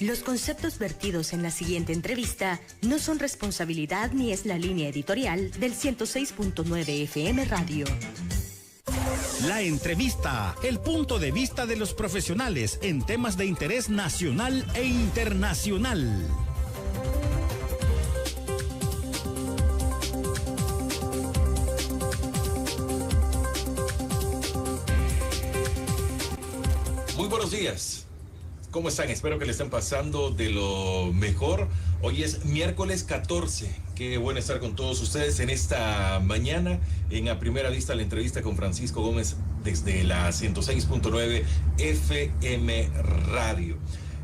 Los conceptos vertidos en la siguiente entrevista no son responsabilidad ni es la línea editorial del 106.9 FM Radio. La entrevista, el punto de vista de los profesionales en temas de interés nacional e internacional. Muy buenos días. ¿Cómo están? Espero que le estén pasando de lo mejor. Hoy es miércoles 14. Qué bueno estar con todos ustedes en esta mañana. En A Primera Vista, la entrevista con Francisco Gómez desde la 106.9 FM Radio.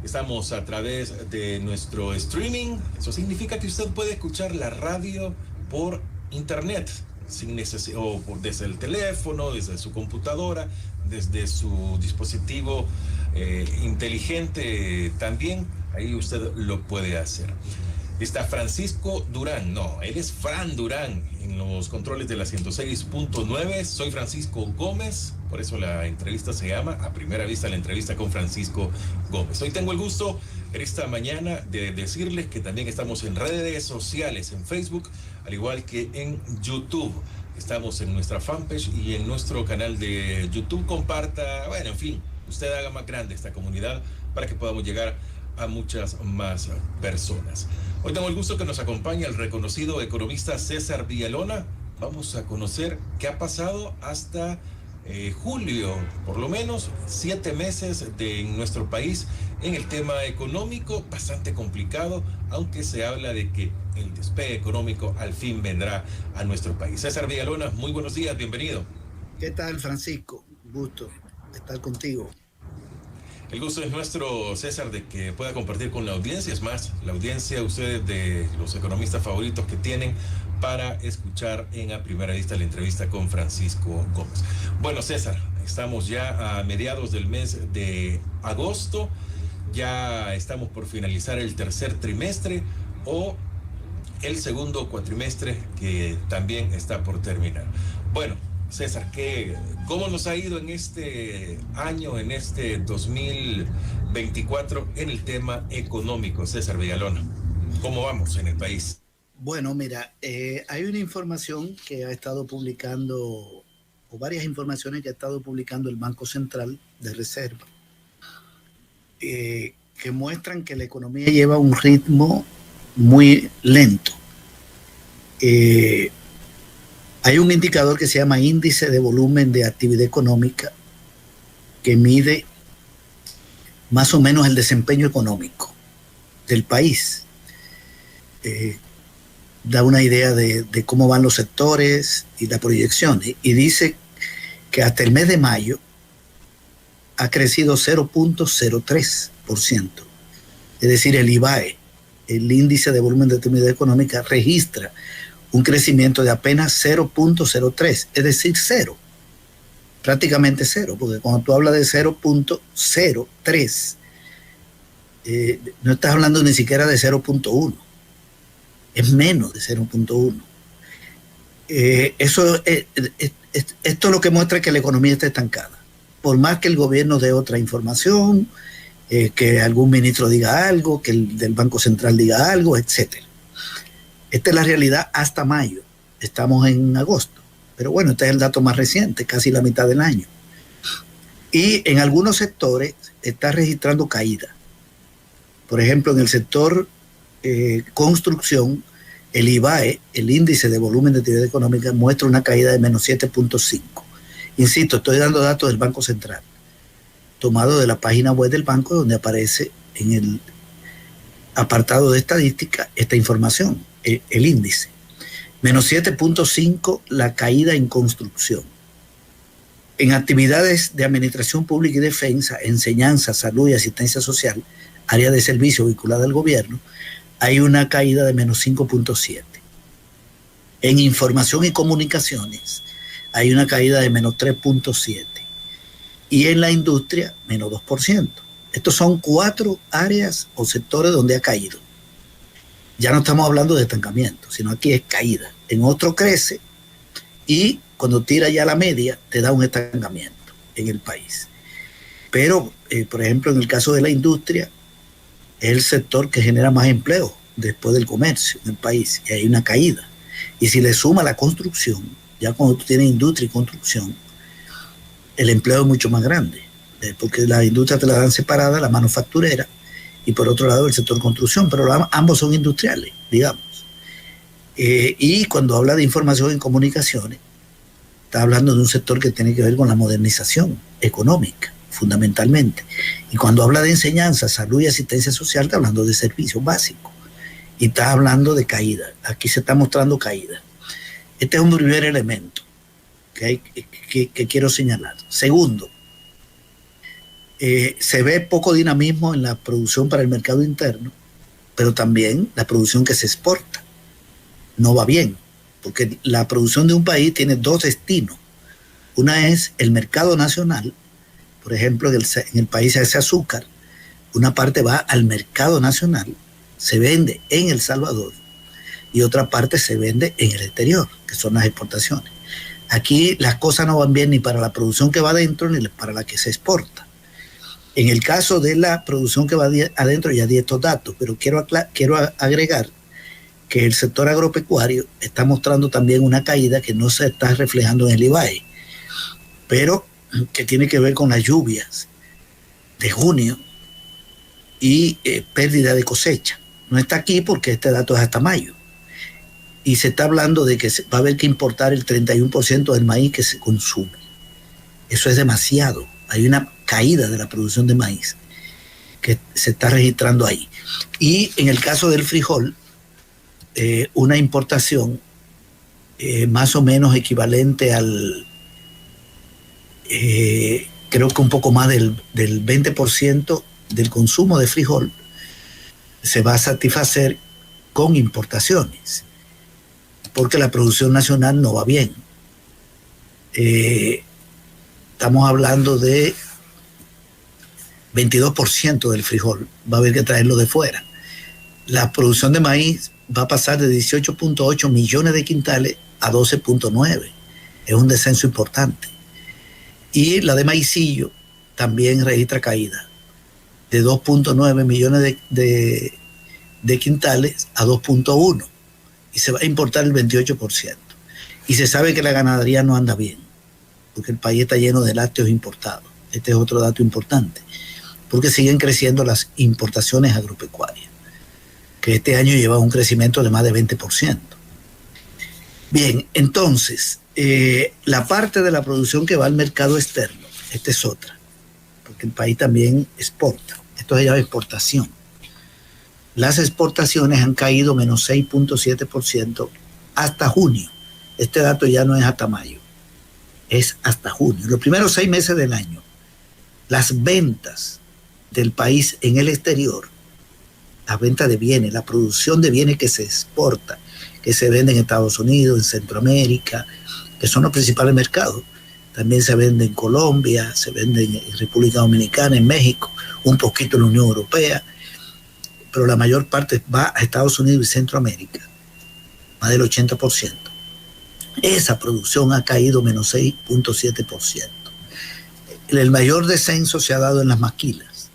Estamos a través de nuestro streaming. Eso significa que usted puede escuchar la radio por internet, sin necesidad, o desde el teléfono, desde su computadora, desde su dispositivo inteligente también. Ahí usted lo puede hacer. Está Francisco Durán, no, él es Fran Durán en los controles de la 106.9. Soy Francisco Gómez, por eso la entrevista se llama A Primera Vista, la entrevista con Francisco Gómez. Hoy tengo el gusto esta mañana de decirles que también estamos en redes sociales, en Facebook, al igual que en YouTube. Estamos en nuestra fanpage y en nuestro canal de YouTube. Comparta, bueno, en fin, usted haga más grande esta comunidad para que podamos llegar a muchas más personas. Hoy tengo el gusto que nos acompañe el reconocido economista César Villalona. Vamos a conocer qué ha pasado hasta julio, por lo menos 7 meses en nuestro país en el tema económico, bastante complicado, aunque se habla de que el despegue económico al fin vendrá a nuestro país. César Villalona, muy buenos días, bienvenido. ¿Qué tal, Francisco? Un gusto estar contigo. El gusto es nuestro, César, de que pueda compartir con la audiencia. Es más, la audiencia, ustedes de los economistas favoritos que tienen para escuchar en A Primera Vista la entrevista con Francisco Gómez. Bueno, César, estamos ya a mediados del mes de agosto. Ya estamos por finalizar el tercer trimestre o el segundo cuatrimestre que también está por terminar. Bueno, César, ¿cómo nos ha ido en este año, en este 2024 en el tema económico, César Villalona? ¿Cómo vamos en el país? Bueno, mira, hay una información que ha estado publicando, o varias informaciones que ha estado publicando el Banco Central de Reserva, que muestran que la economía lleva un ritmo muy lento. Hay un indicador que se llama índice de volumen de actividad económica que mide más o menos el desempeño económico del país. Da una idea de cómo van los sectores y la proyección. Y dice que hasta el mes de mayo ha crecido 0.03%. Es decir, el IVAE, el índice de volumen de actividad económica, registra un crecimiento de apenas 0.03, es decir, cero, prácticamente cero, porque cuando tú hablas de 0.03, no estás hablando ni siquiera de 0.1, es menos de 0.1. Esto lo que muestra es que la economía está estancada, por más que el gobierno dé otra información, que algún ministro diga algo, que el del Banco Central diga algo, etcétera. Esta es la realidad hasta mayo. Estamos en agosto. Pero bueno, este es el dato más reciente, casi la mitad del año. Y en algunos sectores está registrando caída. Por ejemplo, en el sector construcción, el IVAE, el índice de volumen de actividad económica, muestra una caída de menos 7.5. Insisto, estoy dando datos del Banco Central, tomado de la página web del banco, donde aparece en el apartado de estadística esta información. El índice, menos 7.5 la caída en construcción. En actividades de administración pública y defensa, enseñanza, salud y asistencia social, área de servicio vinculada al gobierno, hay una caída de menos 5.7. En información y comunicaciones hay una caída de menos 3.7. Y en la industria, menos 2%. Estos son 4 áreas o sectores donde ha caído. Ya no estamos hablando de estancamiento, sino aquí es caída. En otro crece y cuando tira ya la media te da un estancamiento en el país. Pero, por ejemplo, en el caso de la industria, es el sector que genera más empleo después del comercio en el país, y hay una caída. Y si le suma la construcción, ya cuando tú tienes industria y construcción, el empleo es mucho más grande, porque la industria te la dan separada, la manufacturera, y por otro lado el sector construcción, pero ambos son industriales, digamos. Y cuando habla de información y comunicaciones, está hablando de un sector que tiene que ver con la modernización económica, fundamentalmente. Y cuando habla de enseñanza, salud y asistencia social, está hablando de servicios básicos. Y está hablando de caída. Aquí se está mostrando caída. Este es un primer elemento que quiero señalar. Segundo, se ve poco dinamismo en la producción para el mercado interno, pero también la producción que se exporta no va bien, porque la producción de un país tiene dos destinos. Una es el mercado nacional. Por ejemplo, en el país se hace azúcar, una parte va al mercado nacional, se vende en El Salvador, y otra parte se vende en el exterior, que son las exportaciones. Aquí las cosas no van bien ni para la producción que va adentro ni para la que se exporta. En el caso de la producción que va adentro ya di estos datos, pero quiero agregar que el sector agropecuario está mostrando también una caída que no se está reflejando en el IBAE, pero que tiene que ver con las lluvias de junio y pérdida de cosecha. No está aquí porque este dato es hasta mayo. Y se está hablando de que va a haber que importar el 31% del maíz que se consume. Eso es demasiado. Hay una caída de la producción de maíz que se está registrando ahí. Y en el caso del frijol, una importación más o menos equivalente al, creo que un poco más del 20% del consumo de frijol se va a satisfacer con importaciones, porque la producción nacional no va bien. Estamos hablando de 22% del frijol, va a haber que traerlo de fuera. La producción de maíz va a pasar de 18.8 millones de quintales a 12.9. Es un descenso importante. Y la de maicillo también registra caída, de 2.9 millones de quintales a 2.1. Y se va a importar el 28%. Y se sabe que la ganadería no anda bien, porque el país está lleno de lácteos importados. Este es otro dato importante, porque siguen creciendo las importaciones agropecuarias, que este año lleva un crecimiento de más de 20%. Bien, entonces, la parte de la producción que va al mercado externo, esta es otra, porque el país también exporta. Esto se llama exportación. Las exportaciones han caído menos 6.7% hasta junio. Este dato ya no es hasta mayo, es hasta junio. Los primeros 6 meses del año, las ventas del país en el exterior, la venta de bienes, la producción de bienes que se exporta, que se venden en Estados Unidos, en Centroamérica, que son los principales mercados. También se vende en Colombia, se vende en República Dominicana, en México, un poquito en la Unión Europea, pero la mayor parte va a Estados Unidos y Centroamérica, más del 80%. Esa producción ha caído menos 6.7%. El mayor descenso se ha dado en las maquilas.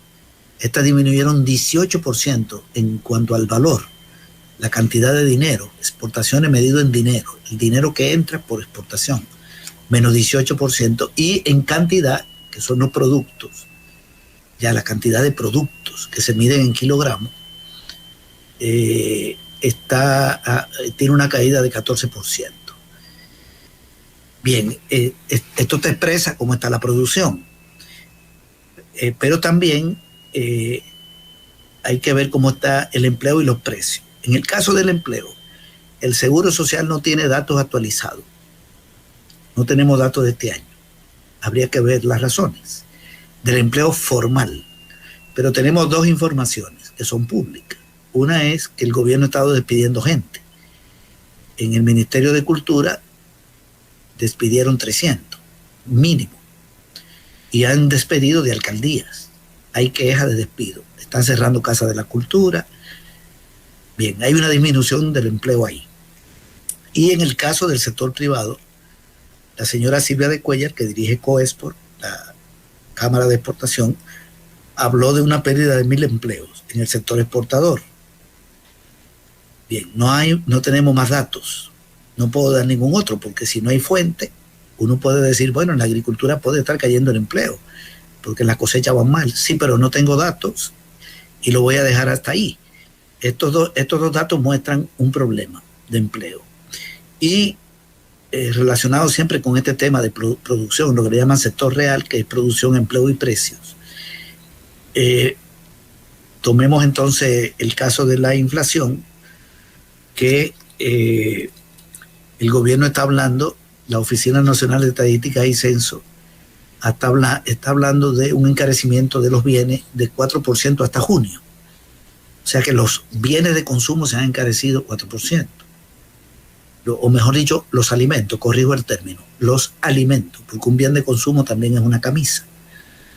Estas disminuyeron 18% en cuanto al valor, la cantidad de dinero, exportaciones medido en dinero, el dinero que entra por exportación, menos 18%, y en cantidad, que son los productos, ya la cantidad de productos que se miden en kilogramos, tiene una caída de 14%. Bien, esto te expresa cómo está la producción, pero también hay que ver cómo está el empleo y los precios. En el caso del empleo, el Seguro Social no tiene datos actualizados. No tenemos datos de este año. Habría que ver las razones del empleo formal. Pero tenemos dos informaciones que son públicas. Una es que el gobierno ha estado despidiendo gente. En el Ministerio de Cultura despidieron 300, mínimo. Y han despedido de alcaldías. Hay quejas de despido. Están cerrando Casa de la Cultura. Bien, hay una disminución del empleo ahí. Y en el caso del sector privado, la señora Silvia de Cuellar, que dirige COEXPOR, la Cámara de Exportación, habló de una pérdida de 1.000 empleos en el sector exportador. Bien, no tenemos más datos. No puedo dar ningún otro, porque si no hay fuente, uno puede decir, bueno, en la agricultura puede estar cayendo el empleo, porque las cosechas van mal. Sí, pero no tengo datos y lo voy a dejar hasta ahí. Estos dos datos muestran un problema de empleo. Y relacionado siempre con este tema de producción, lo que le llaman sector real, que es producción, empleo y precios. Tomemos entonces el caso de la inflación, que el gobierno está hablando, la Oficina Nacional de Estadística y Censo está hablando de un encarecimiento de los bienes de 4% hasta junio. O sea que los bienes de consumo se han encarecido 4%. O mejor dicho, los alimentos, corrijo el término, los alimentos, porque un bien de consumo también es una camisa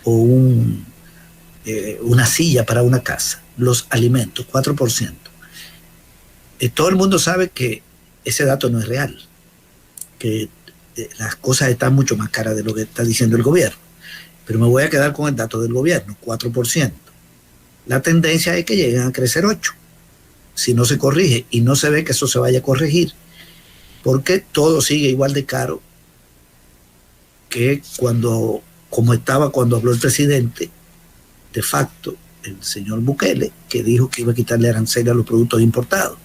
o una silla para una casa. Los alimentos, 4%. Todo el mundo sabe que ese dato no es real, que las cosas están mucho más caras de lo que está diciendo el gobierno. Pero me voy a quedar con el dato del gobierno, 4%. La tendencia es que lleguen a crecer 8%, si no se corrige, y no se ve que eso se vaya a corregir, porque todo sigue igual de caro que como estaba cuando habló el presidente de facto, el señor Bukele, que dijo que iba a quitarle aranceles a los productos importados.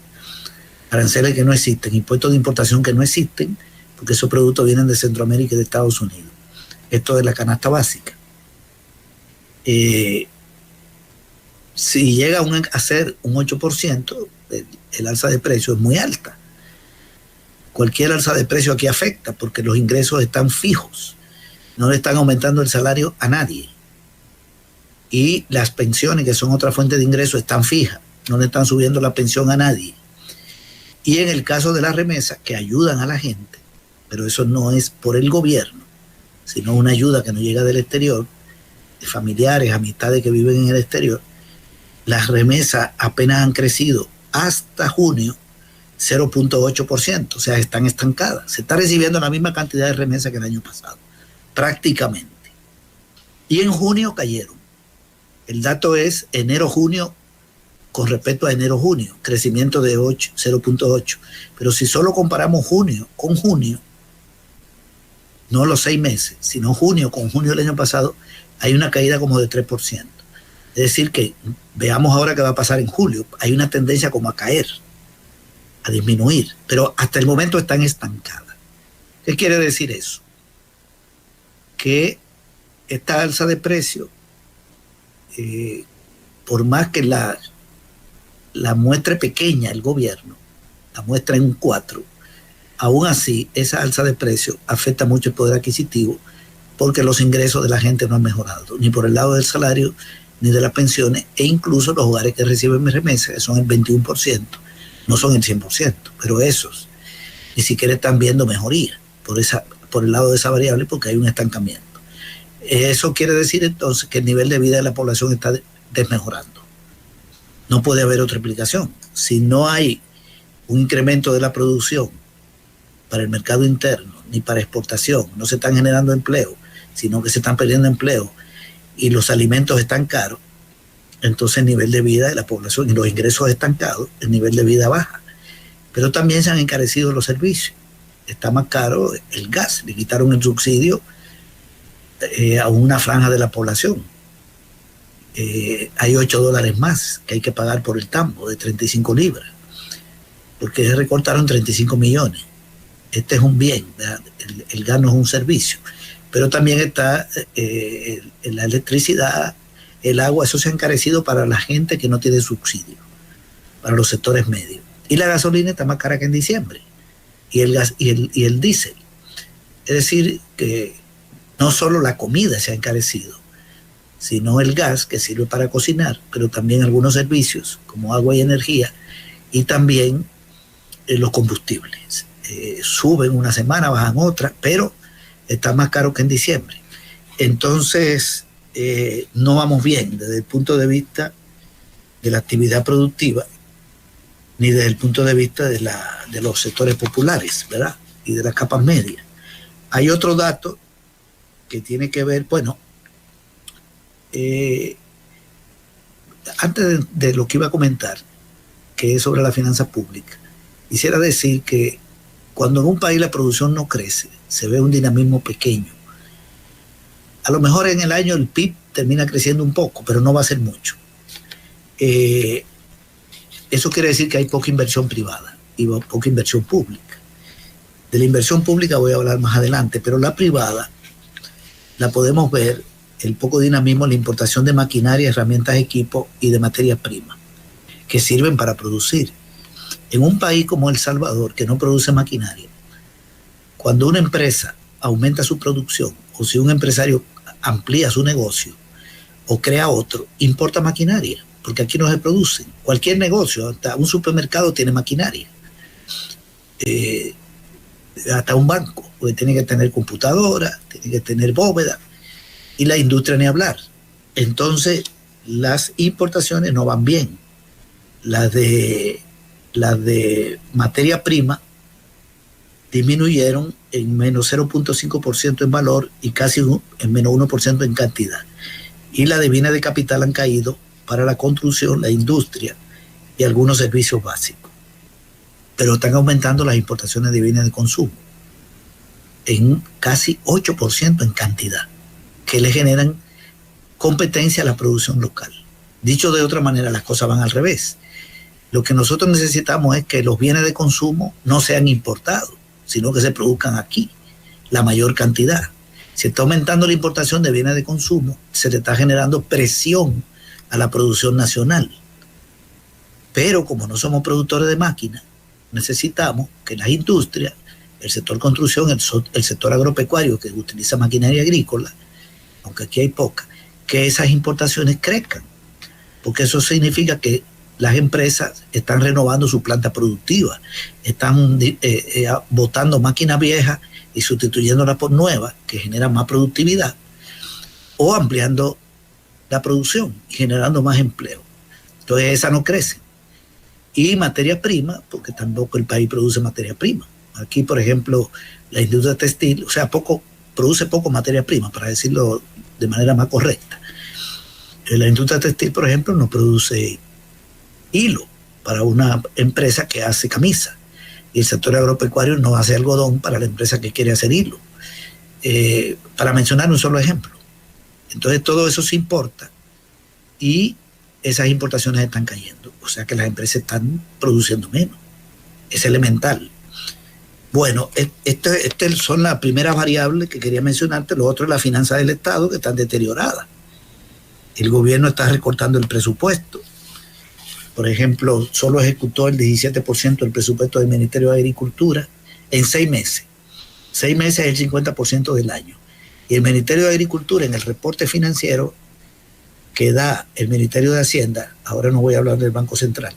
Aranceles que no existen, impuestos de importación que no existen, porque esos productos vienen de Centroamérica y de Estados Unidos. Esto de la canasta básica. Si llega a ser un 8%, el alza de precios es muy alta. Cualquier alza de precio aquí afecta, porque los ingresos están fijos. No le están aumentando el salario a nadie. Y las pensiones, que son otra fuente de ingresos, están fijas. No le están subiendo la pensión a nadie. Y en el caso de las remesas, que ayudan a la gente, pero eso no es por el gobierno, sino una ayuda que nos llega del exterior, de familiares, amistades que viven en el exterior, las remesas apenas han crecido hasta junio 0.8%, o sea, están estancadas. Se está recibiendo la misma cantidad de remesas que el año pasado, prácticamente. Y en junio cayeron. El dato es enero-junio con respecto a enero-junio, crecimiento de 0.8. Pero si solo comparamos junio con junio, no los 6 meses, sino junio con junio del año pasado, hay una caída como de 3%. Es decir, que veamos ahora qué va a pasar en julio. Hay una tendencia como a caer, a disminuir, pero hasta el momento están estancadas. ¿Qué quiere decir eso? Que esta alza de precio, por más que la muestre pequeña el gobierno, la muestra en un 4%, aún así esa alza de precio afecta mucho el poder adquisitivo, porque los ingresos de la gente no han mejorado, ni por el lado del salario, ni de las pensiones, e incluso los hogares que reciben remesas, que son el 21%, no son el 100%, pero esos ni siquiera están viendo mejoría por el lado de esa variable, porque hay un estancamiento. Eso quiere decir entonces que el nivel de vida de la población está desmejorando. No puede haber otra explicación. Si no hay un incremento de la producción para el mercado interno, ni para exportación, no se están generando empleo, sino que se están perdiendo empleo y los alimentos están caros, entonces el nivel de vida de la población y los ingresos estancados, el nivel de vida baja. Pero también se han encarecido los servicios. Está más caro el gas, le quitaron el subsidio a una franja de la población. Hay $8 más que hay que pagar por el tambo de 35 libras, porque se recortaron 35 millones. Este es un bien, el gas no es un servicio. Pero también está la electricidad, el agua, eso se ha encarecido para la gente que no tiene subsidio, para los sectores medios. Y la gasolina está más cara que en diciembre, y el gas y el diésel. Es decir, que no solo la comida se ha encarecido, sino el gas, que sirve para cocinar, pero también algunos servicios como agua y energía, y también los combustibles. Suben una semana, bajan otra, pero está más caro que en diciembre. Entonces, no vamos bien desde el punto de vista de la actividad productiva, ni desde el punto de vista de los sectores populares, ¿verdad? Y de las capas medias. Hay otro dato que tiene que ver, bueno, antes de lo que iba a comentar, que es sobre la finanza pública, quisiera decir que cuando en un país la producción no crece, se ve un dinamismo pequeño. A lo mejor en el año el PIB termina creciendo un poco, pero no va a ser mucho. Eso quiere decir que hay poca inversión privada y poca inversión pública. De la inversión pública voy a hablar más adelante, pero la privada la podemos ver, el poco dinamismo en la importación de maquinaria, herramientas, equipos y de materias primas que sirven para producir. En un país como El Salvador, que no produce maquinaria, cuando una empresa aumenta su producción o si un empresario amplía su negocio o crea otro, importa maquinaria, porque aquí no se produce. Cualquier negocio, hasta un supermercado tiene maquinaria. Hasta un banco, porque tiene que tener computadora, tiene que tener bóveda, y la industria ni hablar. Entonces, las importaciones no van bien. Las de materia prima disminuyeron en menos 0.5% en valor y casi en menos 1% en cantidad. Y las de bienes de capital han caído para la construcción, la industria y algunos servicios básicos. Pero están aumentando las importaciones de bienes de consumo en casi 8% en cantidad, que le generan competencia a la producción local. Dicho de otra manera, las cosas van al revés. Lo que nosotros necesitamos es que los bienes de consumo no sean importados, sino que se produzcan aquí, la mayor cantidad. Si está aumentando la importación de bienes de consumo, se le está generando presión a la producción nacional. Pero como no somos productores de máquinas, necesitamos que las industrias, el sector construcción, el sector agropecuario que utiliza maquinaria agrícola, aunque aquí hay poca, que esas importaciones crezcan, porque eso significa que las empresas están renovando su planta productiva, están botando máquinas viejas y sustituyéndolas por nuevas que generan más productividad, o ampliando la producción y generando más empleo. Entonces esa no crece. Y materia prima, porque tampoco el país produce materia prima. Aquí, por ejemplo, la industria textil, produce poco materia prima, para decirlo de manera más correcta. La industria textil, por ejemplo, no produce hilo para una empresa que hace camisa. Y el sector agropecuario no hace algodón para la empresa que quiere hacer hilo. Para mencionar un solo ejemplo. Entonces todo eso se importa y esas importaciones están cayendo. O sea que las empresas están produciendo menos. Es elemental. Bueno, estas son las primeras variables que quería mencionarte. Lo otro es la finanza del Estado, que están deterioradas. El gobierno está recortando el presupuesto. Por ejemplo, solo ejecutó el 17% del presupuesto del Ministerio de Agricultura en 6 meses. 6 meses es el 50% del año. Y el Ministerio de Agricultura, en el reporte financiero que da el Ministerio de Hacienda, ahora no voy a hablar del Banco Central,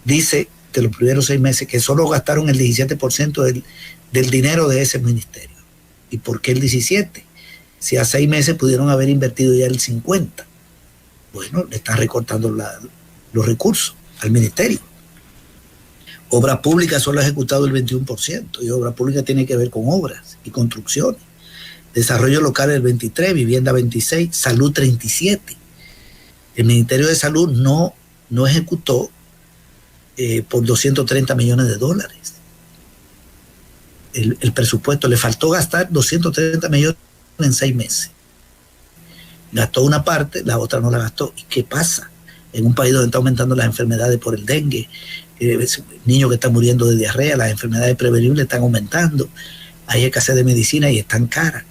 dice de los primeros 6 meses que solo gastaron el 17% del dinero de ese ministerio. ¿Y por qué el 17%? Si a 6 meses pudieron haber invertido ya el 50%. Bueno, le están recortando los recursos al ministerio. Obra pública solo ha ejecutado el 21%, y obra pública tiene que ver con obras y construcciones. Desarrollo local el 23%, vivienda 26%, salud 37%. El Ministerio de Salud no ejecutó por 230 millones de dólares. El presupuesto, le faltó gastar 230 millones en 6 meses. Gastó una parte, la otra no la gastó. ¿Y qué pasa? En un país donde está aumentando las enfermedades por el dengue, niños que están muriendo de diarrea, las enfermedades prevenibles están aumentando, hay escasez de medicina y están caras.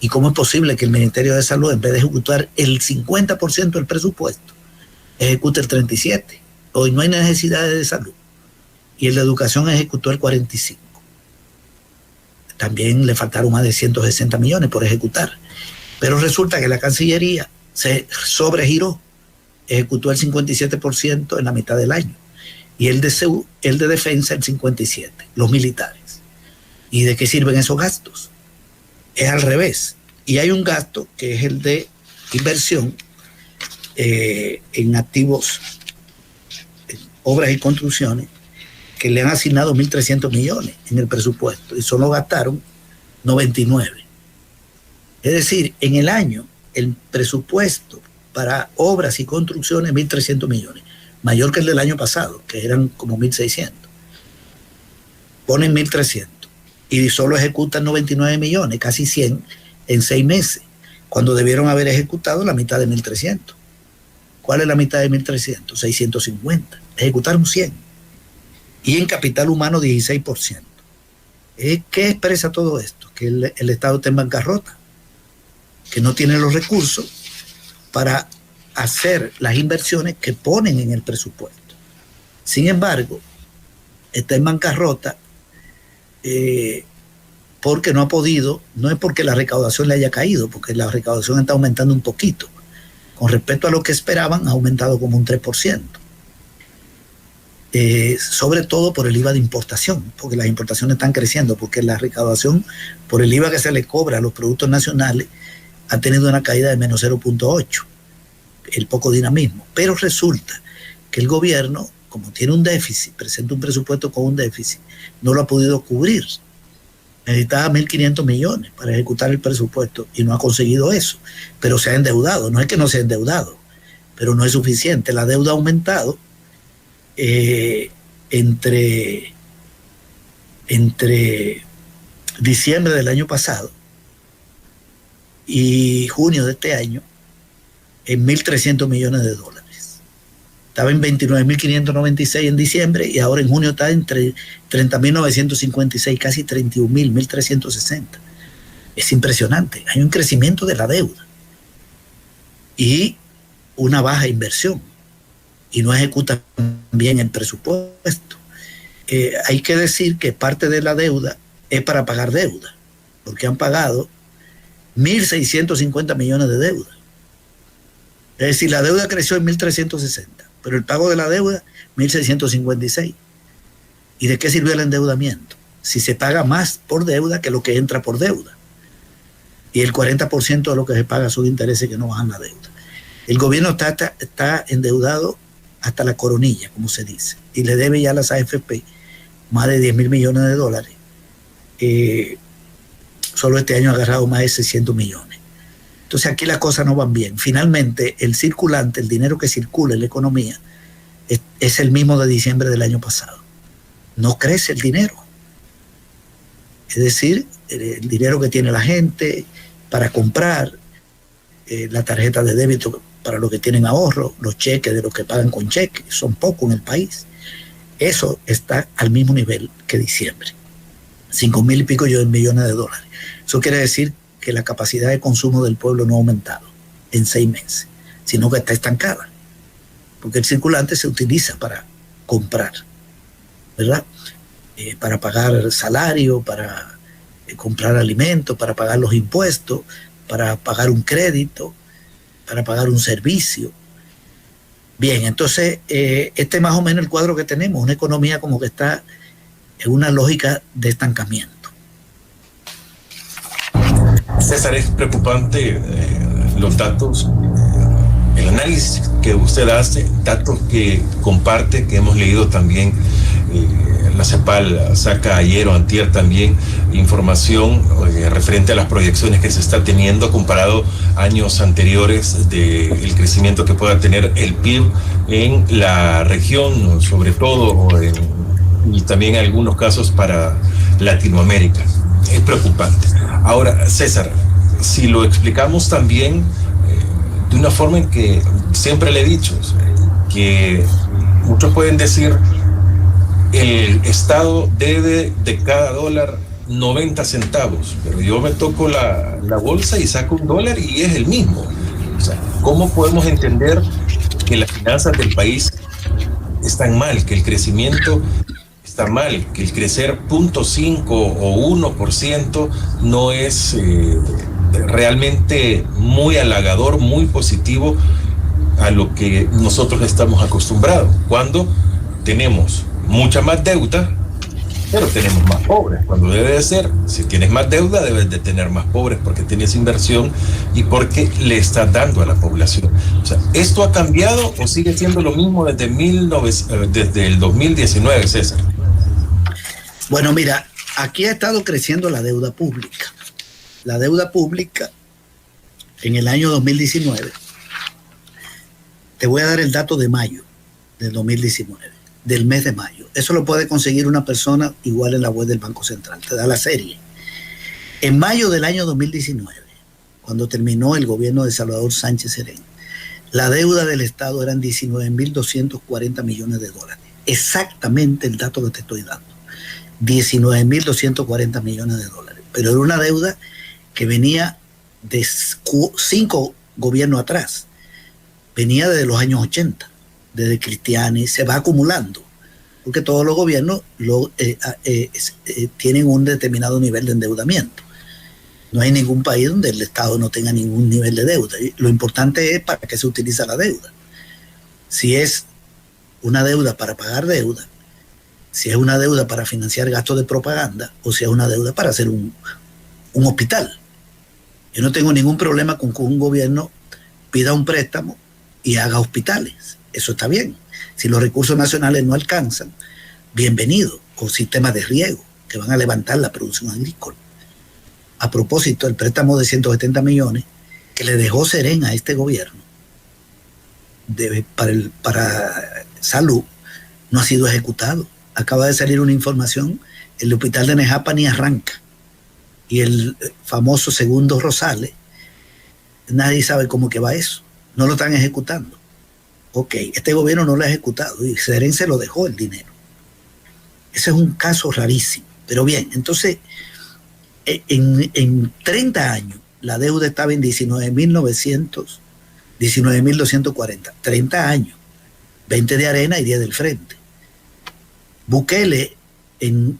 ¿Y cómo es posible que el Ministerio de Salud, en vez de ejecutar el 50% del presupuesto, ejecute el 37%? Hoy no hay necesidades de salud. Y el de educación ejecutó el 45%. También le faltaron más de 160 millones por ejecutar. Pero resulta que la Cancillería se sobregiró, ejecutó el 57% en la mitad del año. Y el de defensa el 57%, los militares. ¿Y de qué sirven esos gastos? Es al revés. Y hay un gasto que es el de inversión en activos, en obras y construcciones, que le han asignado 1.300 millones en el presupuesto y solo gastaron 99. Es decir, en el año el presupuesto para obras y construcciones 1.300 millones, mayor que el del año pasado, que eran como 1.600. Ponen 1.300 y solo ejecutan 99 millones, casi 100 en 6 meses, cuando debieron haber ejecutado la mitad de 1.300. ¿Cuál es la mitad de 1.300? 650. Ejecutaron 100. Y en capital humano 16%. ¿Qué expresa todo esto? Que el Estado está en bancarrota, que no tiene los recursos para hacer las inversiones que ponen en el presupuesto. Sin embargo, está en bancarrota porque no ha podido, no es porque la recaudación le haya caído, porque la recaudación está aumentando un poquito. Con respecto a lo que esperaban, ha aumentado como un 3%. Sobre todo por el IVA de importación, porque las importaciones están creciendo, porque la recaudación por el IVA que se le cobra a los productos nacionales ha tenido una caída de menos 0.8, el poco dinamismo. Pero resulta que el gobierno, como tiene un déficit, presenta un presupuesto con un déficit, no lo ha podido cubrir. Necesitaba 1.500 millones para ejecutar el presupuesto y no ha conseguido eso, pero se ha endeudado. No es que no se ha endeudado, pero no es suficiente. La deuda ha aumentado entre diciembre del año pasado y junio de este año en 1.300 millones de dólares. Estaba en 29.596 en diciembre y ahora en junio está en 30.956, casi 31.000, 1.360. Es impresionante. Hay un crecimiento de la deuda y una baja inversión y no ejecutan bien el presupuesto. Hay que decir que parte de la deuda es para pagar deuda, porque han pagado 1.650 millones de deuda. Es decir, la deuda creció en 1.360, pero el pago de la deuda, 1.656. ¿Y de qué sirvió el endeudamiento? Si se paga más por deuda que lo que entra por deuda. Y el 40% de lo que se paga son intereses que no bajan la deuda. El gobierno está endeudado hasta la coronilla, como se dice, y le debe ya a las AFP más de 10.000 millones de dólares. Solo este año ha agarrado más de 600 millones. Entonces aquí las cosas no van bien. Finalmente, el circulante, el dinero que circula en la economía, es el mismo de diciembre del año pasado. No crece el dinero. Es decir, el dinero que tiene la gente para comprar, la tarjeta de débito para los que tienen ahorro, los cheques de los que pagan con cheque, son pocos en el país. Eso está al mismo nivel que diciembre. 5.000 y pico millones de dólares. Eso quiere decir que la capacidad de consumo del pueblo no ha aumentado en 6 meses, sino que está estancada, porque el circulante se utiliza para comprar, ¿verdad? Para pagar salario, para comprar alimentos, para pagar los impuestos, para pagar un crédito, para pagar un servicio. Bien, entonces este es más o menos el cuadro que tenemos, una economía como que está en una lógica de estancamiento. César, es preocupante los datos, el análisis que usted hace, datos que comparte, que hemos leído también. La CEPAL saca ayer o antier también información referente a las proyecciones que se está teniendo comparado a años anteriores del crecimiento que pueda tener el PIB en la región, sobre todo, y también en algunos casos para Latinoamérica. Es preocupante. Ahora, César, si lo explicamos también de una forma en que siempre le he dicho, que muchos pueden decir el Estado debe de cada dólar 90 centavos, pero yo me toco la bolsa y saco $1 y es el mismo. O sea, ¿cómo podemos entender que las finanzas del país están mal, que el crecimiento está mal, que el crecer 0.5 o 1% no es realmente muy halagador, muy positivo a lo que nosotros estamos acostumbrados, cuando tenemos mucha más deuda, pero tenemos más pobres, cuando debe de ser, si tienes más deuda debes de tener más pobres porque tienes inversión y porque le estás dando a la población. O sea, ¿esto ha cambiado o sigue siendo lo mismo desde el 2019, César? Bueno, mira, aquí ha estado creciendo la deuda pública. La deuda pública en el año 2019 Te voy a dar el dato de mayo del 2019, del mes de mayo. Eso lo puede conseguir una persona igual en la web del Banco Central. Te da la serie. En mayo del año 2019, cuando terminó el gobierno de Salvador Sánchez Serén, la deuda del Estado eran 19.240 millones de dólares. Exactamente el dato que te estoy dando. 19.240 millones de dólares. Pero era una deuda que venía de 5 gobiernos atrás. Venía desde los años 80, desde Cristiani, se va acumulando, porque todos los gobiernos tienen un determinado nivel de endeudamiento. No hay ningún país donde el Estado no tenga ningún nivel de deuda. Lo importante es para qué se utiliza la deuda. Si es una deuda para pagar deuda, si es una deuda para financiar gastos de propaganda, o si es una deuda para hacer un hospital. Yo no tengo ningún problema con que un gobierno pida un préstamo y haga hospitales. Eso está bien. Si los recursos nacionales no alcanzan, bienvenido, con sistemas de riego que van a levantar la producción agrícola. A propósito, el préstamo de 170 millones que le dejó Serén a este gobierno para salud no ha sido ejecutado. Acaba de salir una información, el hospital de Nejapa ni arranca. Y el famoso Segundo Rosales, nadie sabe cómo que va eso. No lo están ejecutando. Ok, este gobierno no lo ha ejecutado y Serén se lo dejó el dinero. Ese es un caso rarísimo. Pero bien, entonces, en 30 años, la deuda estaba en 19.240. 30 años. 20 de arena y 10 del frente. Bukele en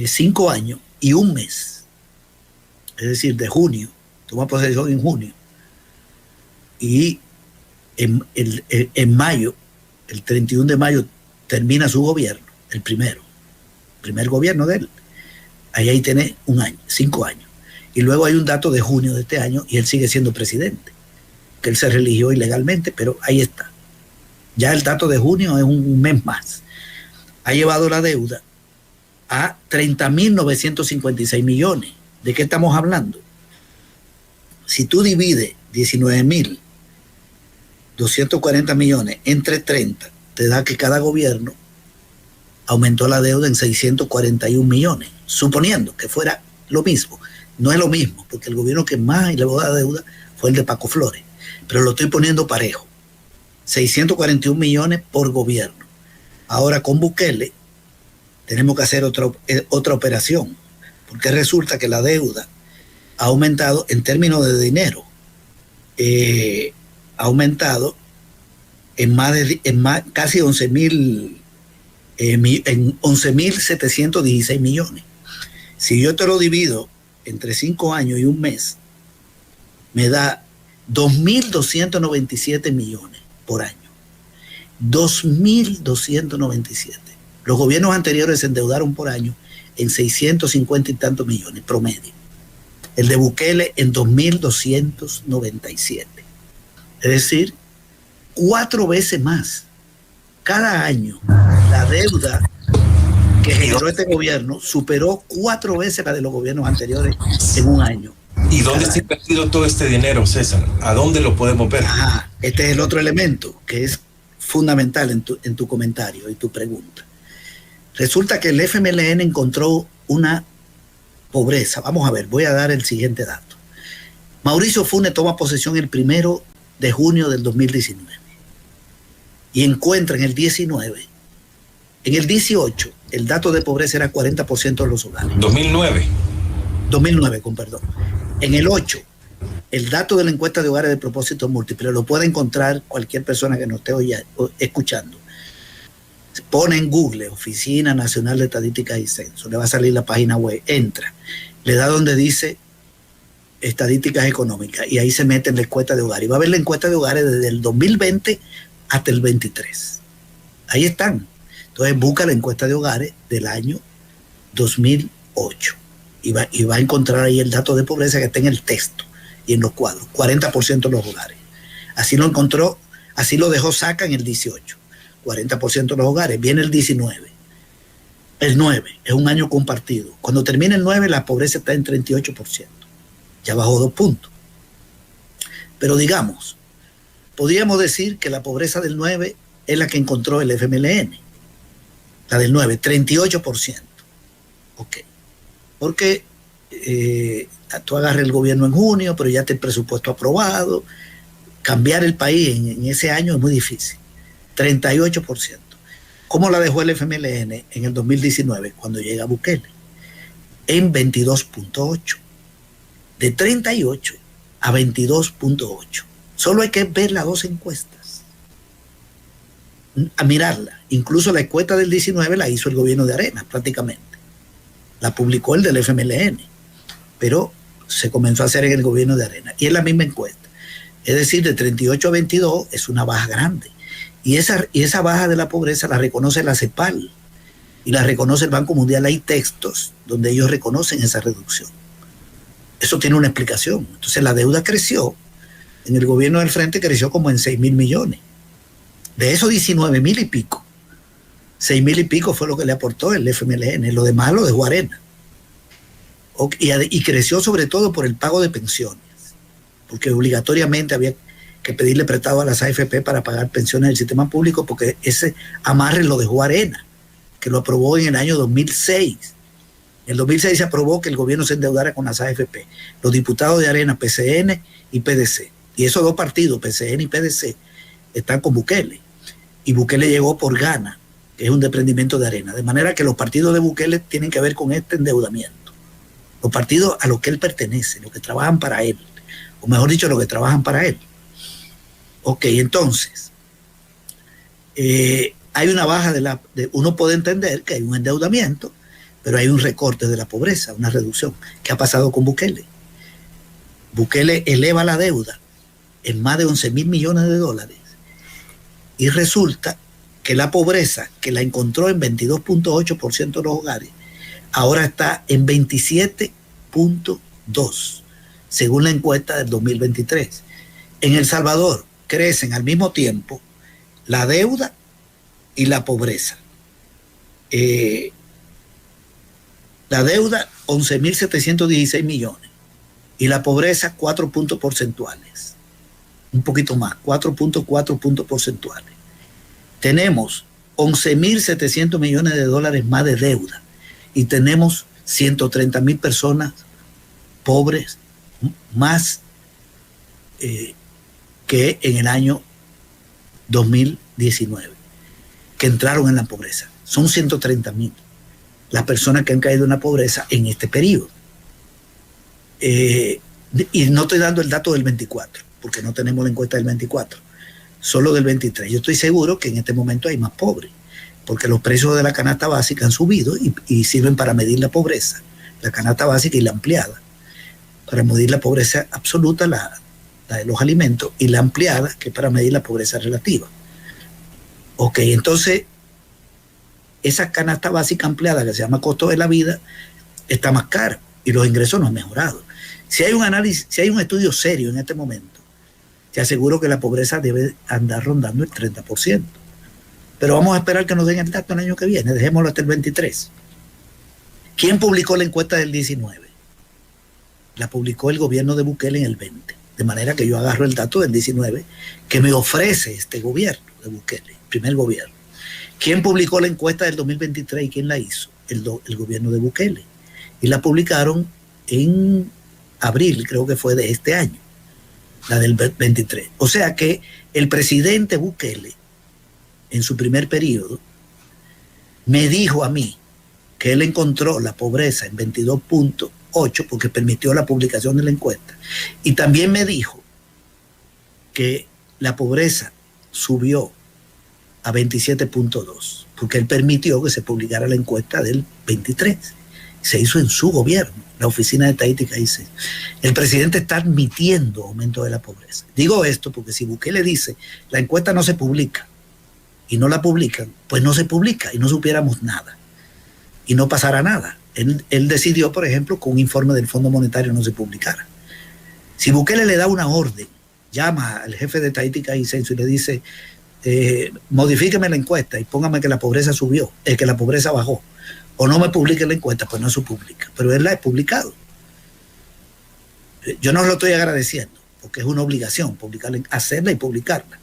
5 años y un mes, es decir, de junio, toma posesión en junio, y en mayo, el 31 de mayo, termina su gobierno, el primer gobierno de él. Ahí tiene un año, 5 años. Y luego hay un dato de junio de este año y él sigue siendo presidente, que él se religió ilegalmente, pero ahí está. Ya el dato de junio es un mes más. Ha llevado la deuda a 30.956 millones. ¿De qué estamos hablando? Si tú divides 19.240 millones entre 30, te da que cada gobierno aumentó la deuda en 641 millones, suponiendo que fuera lo mismo. No es lo mismo, porque el gobierno que más elevó la deuda fue el de Paco Flores, pero lo estoy poniendo parejo. 641 millones por gobierno. Ahora con Bukele tenemos que hacer otra operación, porque resulta que la deuda ha aumentado en términos de dinero, ha aumentado en casi 11.716 millones. Si yo te lo divido entre 5 años y un mes, me da 2.297 millones por año. 2.297. Los gobiernos anteriores se endeudaron por año en 650 y tantos millones promedio. El de Bukele en 2.297. Es decir, 4 veces más. Cada año la deuda que generó este gobierno superó 4 veces la de los gobiernos anteriores en un año. ¿Y dónde se ha invertido todo este dinero, César? ¿A dónde lo podemos ver? Este es el otro elemento que es fundamental en tu comentario y tu pregunta. Resulta que el FMLN encontró una pobreza. Vamos a ver, voy a dar el siguiente dato. Mauricio Funes toma posesión el 1 de junio del 2019 y encuentra en el 19, en el 18, el dato de pobreza era 40% de los hogares. 2009, con perdón. En el 8, el dato de la encuesta de hogares de propósito múltiple, lo puede encontrar cualquier persona que nos esté escuchando. Pone en Google Oficina Nacional de Estadísticas y Censo, le va a salir la página web, entra, le da donde dice estadísticas económicas y ahí se mete en la encuesta de hogares. Y va a ver la encuesta de hogares desde el 2020 hasta el 23. Ahí están. Entonces busca la encuesta de hogares del año 2008 y va a encontrar ahí el dato de pobreza que está en el texto y en los cuadros, 40% de los hogares. Así lo encontró, así lo dejó Saca en el 18, 40% de los hogares. Viene el 19. El 9 es un año compartido. Cuando termina el 9, la pobreza está en 38%. Ya bajó 2 puntos. Pero digamos, podríamos decir que la pobreza del 9 es la que encontró el FMLN. La del 9, 38%. Ok. Porque tú agarras el gobierno en junio, pero ya está el presupuesto aprobado. Cambiar el país en ese año es muy difícil. 38%. ¿Cómo la dejó el FMLN en el 2019 cuando llega Bukele? En 22.8. De 38 a 22.8. Solo hay que ver las dos encuestas. A mirarla. Incluso la encuesta del 19 la hizo el gobierno de Arenas, prácticamente. La publicó el del FMLN. Pero se comenzó a hacer en el gobierno de Arenas. Y es la misma encuesta. Es decir, de 38 a 22 es una baja grande. Y esa baja de la pobreza la reconoce la CEPAL y la reconoce el Banco Mundial. Hay textos donde ellos reconocen esa reducción. Eso tiene una explicación. Entonces la deuda creció. En el gobierno del Frente creció como en 6.000 millones. De esos 19.000 y pico, 6.000 y pico fue lo que le aportó el FMLN. Lo demás lo dejó Arena. Y creció sobre todo por el pago de pensiones. Porque obligatoriamente había que pedirle prestado a las AFP para pagar pensiones del sistema público, porque ese amarre lo dejó Arena, que lo aprobó en el año 2006. En el 2006 se aprobó que el gobierno se endeudara con las AFP. Los diputados de Arena, PCN y PDC. Y esos dos partidos, PCN y PDC, están con Bukele. Y Bukele llegó por Gana, que es un desprendimiento de Arena. De manera que los partidos de Bukele tienen que ver con este endeudamiento. Los partidos a los que él pertenece, los que trabajan para él. O mejor dicho, los que trabajan para él. Ok, entonces, hay una baja uno puede entender que hay un endeudamiento, pero hay un recorte de la pobreza, una reducción. ¿Qué ha pasado con Bukele? Bukele eleva la deuda en más de 11.000 millones de dólares y resulta que la pobreza, que la encontró en 22.8% de los hogares, ahora está en 27.2%, según la encuesta del 2023. En El Salvador crecen al mismo tiempo la deuda y la pobreza. La deuda, 11.716 millones. Y la pobreza, 4 puntos porcentuales. Un poquito más, 4.4 puntos porcentuales. Tenemos 11.700 millones de dólares más de deuda. Y tenemos 130.000 personas pobres más que en el año 2019, que entraron en la pobreza. Son 130.000 las personas que han caído en la pobreza en este periodo. Y no estoy dando el dato del 24, porque no tenemos la encuesta del 24, solo del 23. Yo estoy seguro que en este momento hay más pobres, porque los precios de la canasta básica han subido y sirven para medir la pobreza, la canasta básica y la ampliada, para medir la pobreza absoluta, la de los alimentos, y la ampliada, que es para medir la pobreza relativa. Ok, entonces, esa canasta básica ampliada, que se llama costo de la vida, está más cara y los ingresos no han mejorado. Si hay un análisis, si hay un estudio serio en este momento, te aseguro que la pobreza debe andar rondando el 30%. Pero vamos a esperar que nos den el dato el año que viene, dejémoslo hasta el 23. ¿Quién publicó la encuesta del 19? La publicó el gobierno de Bukele en el 20. De manera que yo agarro el dato del 19 que me ofrece este gobierno de Bukele, el primer gobierno. ¿Quién publicó la encuesta del 2023 y quién la hizo? El gobierno de Bukele. Y la publicaron en abril, creo que fue de este año, la del 23. O sea que el presidente Bukele, en su primer periodo, me dijo a mí que él encontró la pobreza en 22.8 porque permitió la publicación de la encuesta. Y también me dijo que la pobreza subió a 27.2 porque él permitió que se publicara la encuesta del 23. Se hizo en su gobierno. La Oficina de Estadística dice, el presidente está admitiendo aumento de la pobreza. Digo esto porque si Bukele dice, la encuesta no se publica y no la publican, pues no se publica y no supiéramos nada. Y no pasará nada. Él decidió, por ejemplo, que un informe del Fondo Monetario no se publicara. Si Bukele le da una orden, llama al jefe de Estadística y Censo y le dice, modifíqueme la encuesta y póngame que la pobreza subió, que la pobreza bajó, o no me publique la encuesta, pues no se publica. Pero él la ha publicado. Yo no lo estoy agradeciendo, porque es una obligación publicarla, hacerla y publicarla.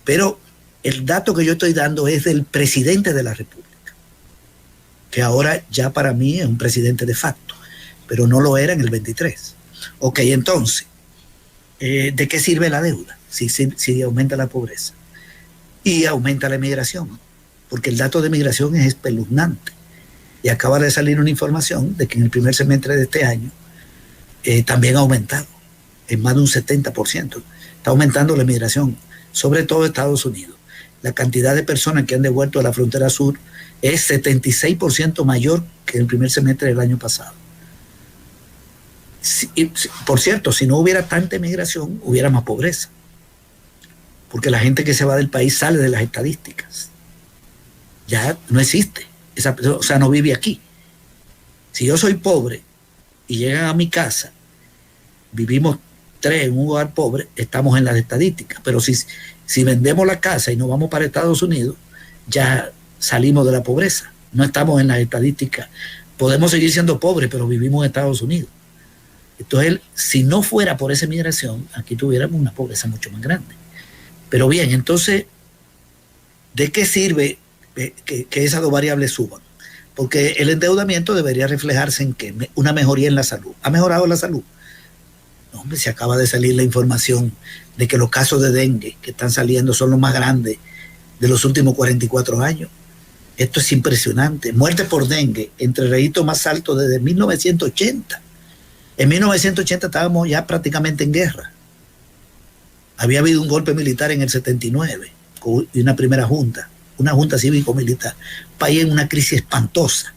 Pero el dato que yo estoy dando es del presidente de la República, que ahora ya para mí es un presidente de facto, pero no lo era en el 23. Ok, entonces, ¿de qué sirve la deuda si aumenta la pobreza? Y aumenta la emigración, porque el dato de migración es espeluznante. Y acaba de salir una información de que en el primer semestre de este año también ha aumentado en más de un 70%. Está aumentando la emigración, sobre todo Estados Unidos. La cantidad de personas que han devuelto a la frontera sur es 76% mayor que el primer semestre del año pasado. Por cierto, si no hubiera tanta emigración, hubiera más pobreza. Porque la gente que se va del país sale de las estadísticas. Ya no existe. O sea, no vive aquí. Si yo soy pobre y llegan a mi casa, vivimos 3 en un hogar pobre, estamos en las estadísticas. Pero si vendemos la casa y nos vamos para Estados Unidos, ya salimos de la pobreza. No estamos en las estadísticas. Podemos seguir siendo pobres, pero vivimos en Estados Unidos. Entonces, si no fuera por esa migración, aquí tuviéramos una pobreza mucho más grande. Pero bien, entonces, ¿de qué sirve que esas dos variables suban? Porque el endeudamiento debería reflejarse en que una mejoría en la salud. ¿Ha mejorado la salud? No, hombre, se acaba de salir la información de que los casos de dengue que están saliendo son los más grandes de los últimos 44 años. Esto es impresionante. Muerte por dengue entre el registro más alto desde 1980. En 1980 estábamos ya prácticamente en guerra. Había habido un golpe militar en el 79 y una primera junta, una junta cívico-militar. País en una crisis espantosa,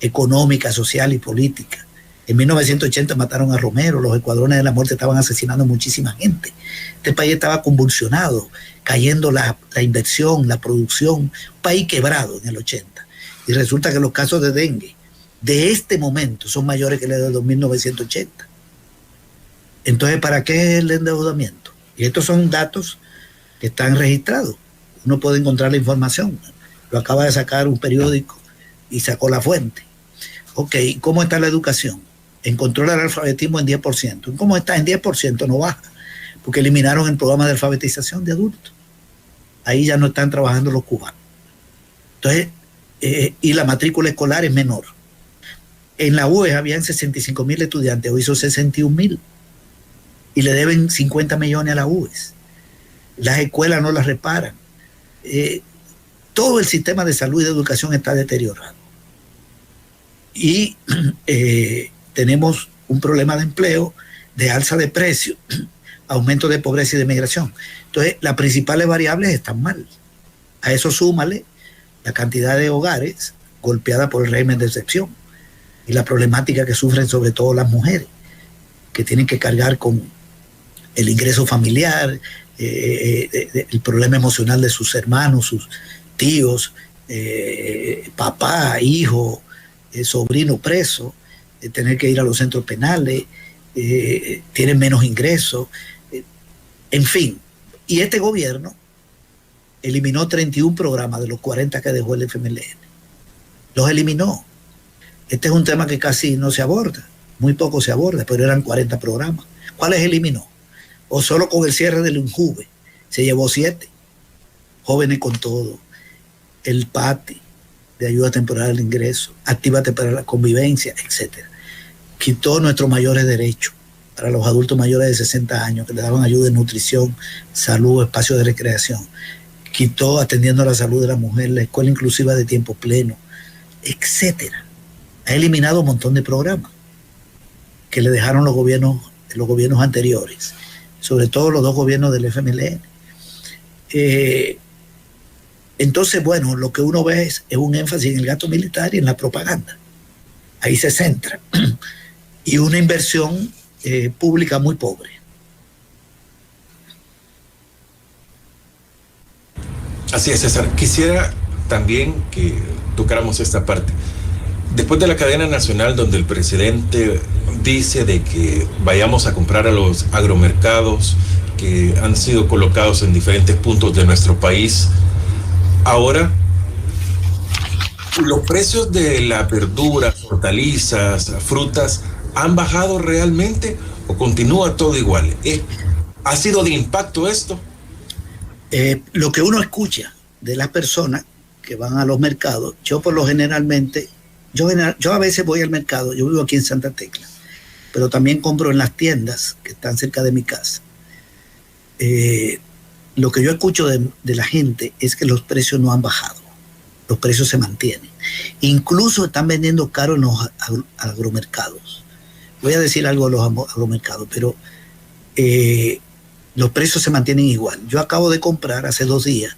económica, social y política. En 1980 mataron a Romero, los escuadrones de la muerte estaban asesinando a muchísima gente. Este país estaba convulsionado, cayendo la inversión, la producción, un país quebrado en el 80. Y resulta que los casos de dengue de este momento son mayores que los de 1980. Entonces, ¿para qué el endeudamiento? Y estos son datos que están registrados. Uno puede encontrar la información. Lo acaba de sacar un periódico y sacó la fuente. Ok, ¿cómo está la educación? Encontró el alfabetismo en 10%. ¿Cómo está? En 10% no baja, porque eliminaron el programa de alfabetización de adultos. Ahí ya no están trabajando los cubanos. Entonces, y la matrícula escolar es menor. En la UES habían 65,000 estudiantes, hoy son 61,000. Y le deben 50 millones a la UES. Las escuelas no las reparan. Todo el sistema de salud y de educación está deteriorado. Y tenemos un problema de empleo, de alza de precios, aumento de pobreza y de migración. Entonces, las principales variables están mal. A eso súmale la cantidad de hogares golpeadas por el régimen de excepción y la problemática que sufren sobre todo las mujeres, que tienen que cargar con el ingreso familiar, el problema emocional de sus hermanos, sus tíos, papá, hijo, sobrino preso, tener que ir a los centros penales, tienen menos ingresos, en fin. Y este gobierno eliminó 31 programas de los 40 que dejó el FMLN. Los eliminó. Este es un tema que casi no se aborda, muy poco se aborda, pero eran 40 programas. ¿Cuáles eliminó? O solo con el cierre del INJUVE se llevó 7. Jóvenes con todo, el PATI, de ayuda temporal al ingreso, Actívate para la convivencia, etc. Quitó nuestros mayores derechos para los adultos mayores de 60 años, que le daban ayuda en nutrición, salud, espacios de recreación. Quitó atendiendo a la salud de la mujer, la escuela inclusiva de tiempo pleno, etc. Ha eliminado un montón de programas que le dejaron los gobiernos anteriores, sobre todo los 2 gobiernos del FMLN. Entonces, bueno, lo que uno ve es un énfasis en el gasto militar y en la propaganda. Ahí se centra. Y una inversión pública muy pobre. Así es, César. Quisiera también que tocáramos esta parte. Después de la cadena nacional donde el presidente dice de que vayamos a comprar a los agromercados que han sido colocados en diferentes puntos de nuestro país, ahora los precios de las verduras, hortalizas, frutas ¿Han bajado realmente o continúa todo igual? ¿Ha sido de impacto esto? Lo que uno escucha de las personas que van a los mercados, yo por lo generalmente, yo a veces voy al mercado, yo vivo aquí en Santa Tecla, pero también compro en las tiendas que están cerca de mi casa. Lo que yo escucho de la gente es que los precios no han bajado, los precios se mantienen. Incluso están vendiendo caro en los agromercados. Voy a decir algo de los agromercados, pero los precios se mantienen igual. Yo acabo de comprar hace 2 días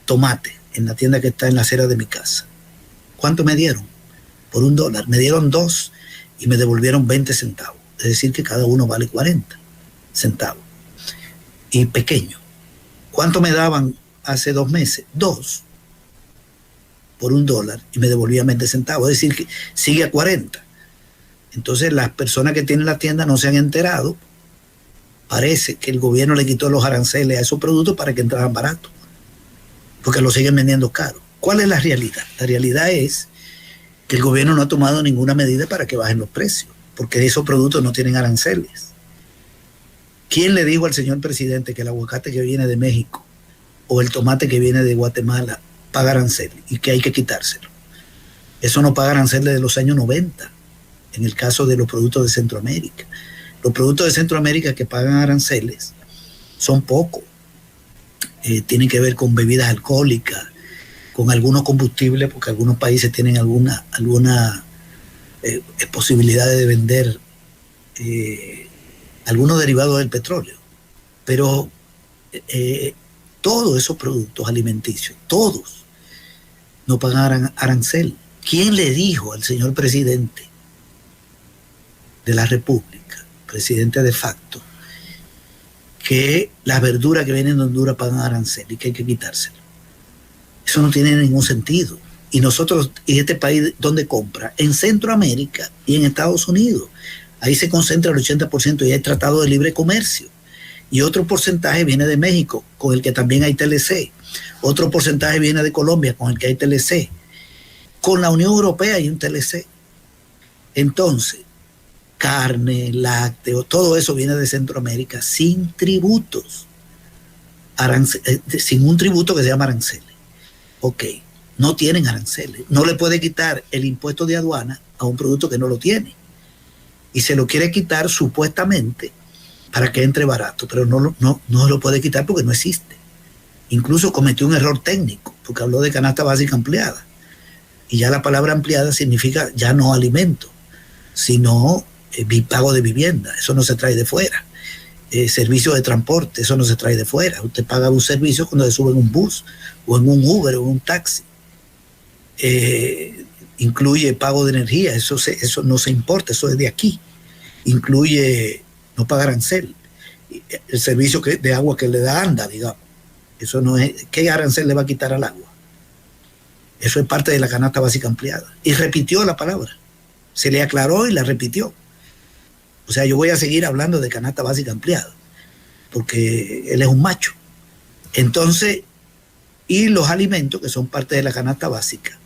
tomate en la tienda que está en la acera de mi casa. ¿Cuánto me dieron? Por $1. Me dieron 2 y me devolvieron 20 centavos. Es decir, que cada uno vale 40 centavos. Y pequeño. ¿Cuánto me daban hace 2 meses? 2 por $1 y me devolvían 20 centavos. Es decir, que sigue a 40. Entonces las personas que tienen la tienda no se han enterado. Parece que el gobierno le quitó los aranceles a esos productos para que entraran baratos, porque lo siguen vendiendo caro. ¿Cuál es la realidad? La realidad es que el gobierno no ha tomado ninguna medida para que bajen los precios, porque esos productos no tienen aranceles. ¿Quién le dijo al señor presidente que el aguacate que viene de México o el tomate que viene de Guatemala paga aranceles y que hay que quitárselo? Eso no paga aranceles de los años 90, en el caso de los productos de Centroamérica. Los productos de Centroamérica que pagan aranceles son pocos. Tienen que ver con bebidas alcohólicas, con algunos combustibles, porque algunos países tienen alguna posibilidad de vender algunos derivados del petróleo. Pero todos esos productos alimenticios, todos, no pagan arancel. ¿Quién le dijo al señor presidente de la República, presidente de facto, que las verduras que vienen de Honduras pagan arancel y que hay que quitárselo? Eso no tiene ningún sentido. Y nosotros, y este país, ¿dónde compra? En Centroamérica y en Estados Unidos. Ahí se concentra el 80% y hay tratado de libre comercio. Y otro porcentaje viene de México, con el que también hay TLC. Otro porcentaje viene de Colombia, con el que hay TLC. Con la Unión Europea hay un TLC. Entonces, carne, lácteos, todo eso viene de Centroamérica sin tributos, sin un tributo que se llama aranceles. Ok, no tienen aranceles. No le puede quitar el impuesto de aduana a un producto que no lo tiene. Y se lo quiere quitar supuestamente para que entre barato, pero no lo puede quitar porque no existe. Incluso cometió un error técnico, porque habló de canasta básica ampliada. Y ya la palabra ampliada significa ya no alimento, sino pago de vivienda. Eso no se trae de fuera. Servicio de transporte, eso no se trae de fuera. Usted paga un servicio cuando se sube en un bus, o en un Uber, o en un taxi. Incluye pago de energía, eso no se importa, eso es de aquí. Incluye no pagar arancel. El servicio de agua que le da ANDA, digamos. Eso no es. ¿Qué arancel le va a quitar al agua? Eso es parte de la canasta básica ampliada. Y repitió la palabra. Se le aclaró y la repitió. O sea, yo voy a seguir hablando de canasta básica ampliada, porque él es un macho. Entonces, y los alimentos que son parte de la canasta básica,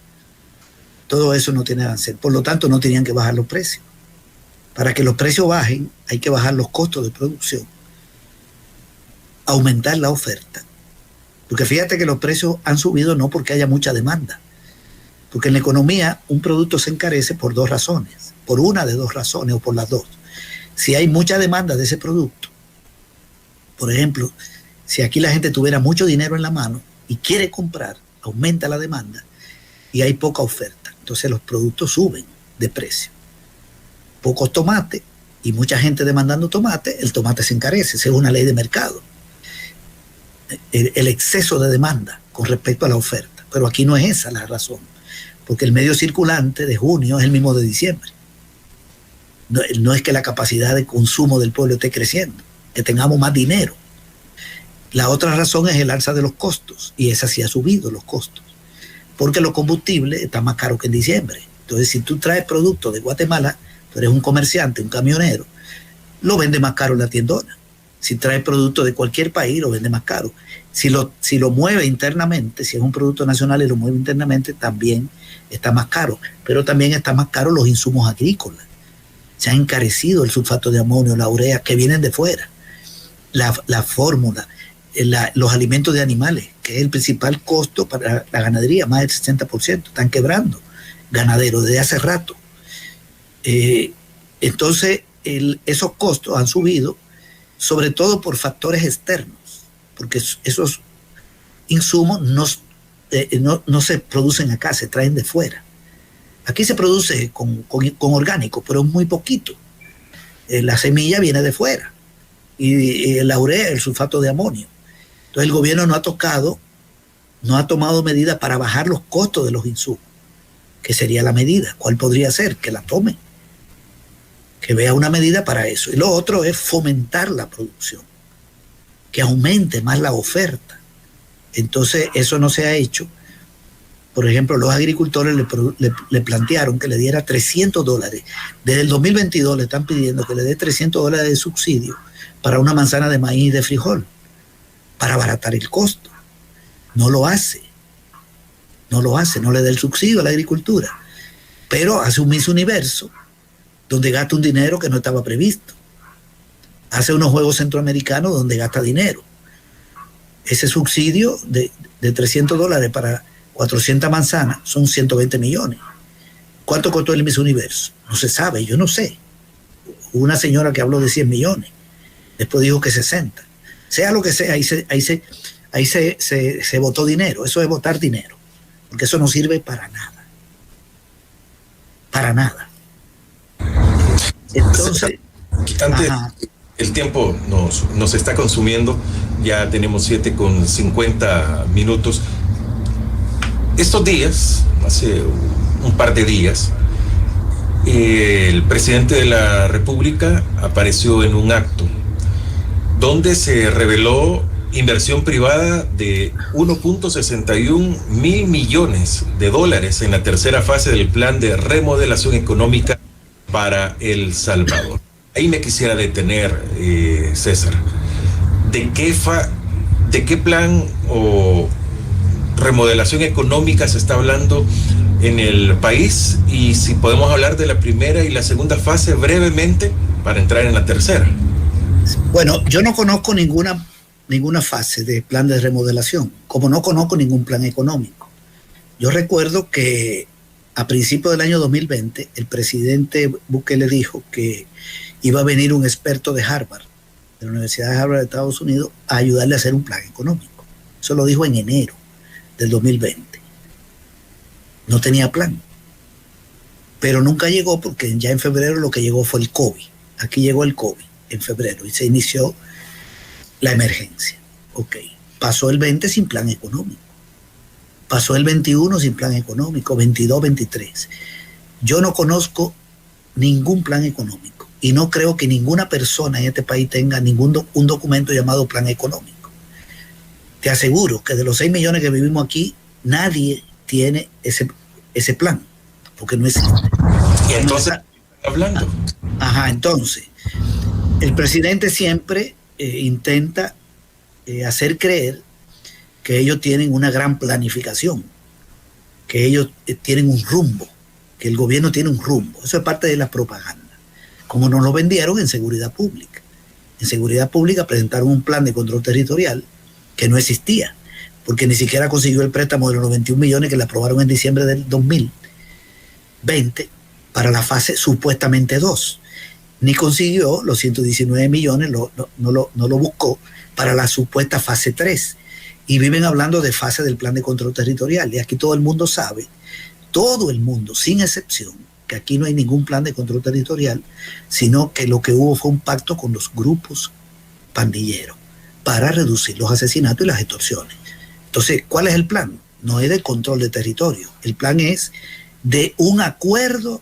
todo eso no tiene arancel. Por lo tanto, no tenían que bajar los precios. Para que los precios bajen, hay que bajar los costos de producción, aumentar la oferta. Porque fíjate que los precios han subido no porque haya mucha demanda, porque en la economía un producto se encarece por 2 razones, por una de 2 razones o por las 2. Si hay mucha demanda de ese producto, por ejemplo, si aquí la gente tuviera mucho dinero en la mano y quiere comprar, aumenta la demanda y hay poca oferta. Entonces los productos suben de precio. Pocos tomates y mucha gente demandando tomate, el tomate se encarece. Esa es una ley de mercado. El exceso de demanda con respecto a la oferta. Pero aquí no es esa la razón, porque el medio circulante de junio es el mismo de diciembre. No es que la capacidad de consumo del pueblo esté creciendo, que tengamos más dinero. La otra razón es el alza de los costos, y esa sí ha subido los costos, porque los combustibles están más caros que en diciembre. Entonces, si tú traes productos de Guatemala, tú eres un comerciante, un camionero, lo vende más caro en la tiendona. Si traes productos de cualquier país, lo vende más caro. Si lo mueve internamente, si es un producto nacional y lo mueve internamente, también está más caro. Pero también está más caro los insumos agrícolas. se ha encarecido el sulfato de amonio, la urea, que vienen de fuera. La fórmula, los alimentos de animales, que es el principal costo para la ganadería, más del 60%, están quebrando ganaderos desde hace rato. Entonces, esos costos han subido, sobre todo por factores externos, porque esos insumos no se producen acá, se traen de fuera. Aquí se produce con orgánico, pero es muy poquito. La semilla viene de fuera y la urea, el sulfato de amonio. Entonces el gobierno no ha tomado medidas para bajar los costos de los insumos. ¿Qué sería la medida? ¿Cuál podría ser? Que la tome, que vea una medida para eso. Y lo otro es fomentar la producción, que aumente más la oferta. Entonces eso no se ha hecho. Por ejemplo, los agricultores le plantearon que le diera $300. Desde el 2022 le están pidiendo que le dé $300 de subsidio para una manzana de maíz y de frijol, para abaratar el costo. No lo hace, no le da el subsidio a la agricultura, pero hace un Miss Universo donde gasta un dinero que no estaba previsto. Hace unos Juegos Centroamericanos donde gasta dinero. Ese subsidio de $300 para 400 manzanas son 120 millones. ¿Cuánto costó el Miss Universo? No se sabe, yo no sé. Hubo una señora que habló de 100 millones, después dijo que 60. Sea lo que sea, ahí se botó dinero. Eso es botar dinero, porque eso no sirve para nada. Para nada. Entonces, antes, el tiempo nos está consumiendo. Ya tenemos 7:50. Estos días, hace un par de días, el presidente de la República apareció en un acto donde se reveló inversión privada de 1.61 mil millones de dólares en la tercera fase del plan de remodelación económica para El Salvador. Ahí me quisiera detener, César. ¿De qué plan o remodelación económica se está hablando en el país? Y si podemos hablar de la primera y la segunda fase brevemente para entrar en la tercera. Bueno, yo no conozco ninguna fase de plan de remodelación, como no conozco ningún plan económico. Yo recuerdo que a principios del año 2020 el presidente Bukele dijo que iba a venir un experto de Harvard, de la Universidad de Harvard de Estados Unidos, a ayudarle a hacer un plan económico. Eso lo dijo en enero del 2020. No tenía plan. Pero nunca llegó, porque ya en febrero lo que llegó fue el COVID. Aquí llegó el COVID en febrero y se inició la emergencia. Ok. Pasó el 20 sin plan económico. Pasó el 21 sin plan económico, 22, 23. Yo no conozco ningún plan económico y no creo que ninguna persona en este país tenga un documento llamado plan económico. Te aseguro que de los 6 millones que vivimos aquí, nadie tiene ese plan, porque no existe. Y entonces, hablando. Entonces, el presidente siempre intenta hacer creer que ellos tienen una gran planificación, que ellos tienen un rumbo, que el gobierno tiene un rumbo. Eso es parte de la propaganda, como nos lo vendieron en seguridad pública. En seguridad pública presentaron un plan de control territorial que no existía, porque ni siquiera consiguió el préstamo de los 91 millones que le aprobaron en diciembre del 2020 para la fase supuestamente 2. Ni consiguió los 119 millones, no lo buscó para la supuesta fase 3. Y viven hablando de fase del plan de control territorial. Y aquí todo el mundo sabe, todo el mundo, sin excepción, que aquí no hay ningún plan de control territorial, sino que lo que hubo fue un pacto con los grupos pandilleros para reducir los asesinatos y las extorsiones. Entonces, ¿cuál es el plan? No es de control de territorio. El plan es de un acuerdo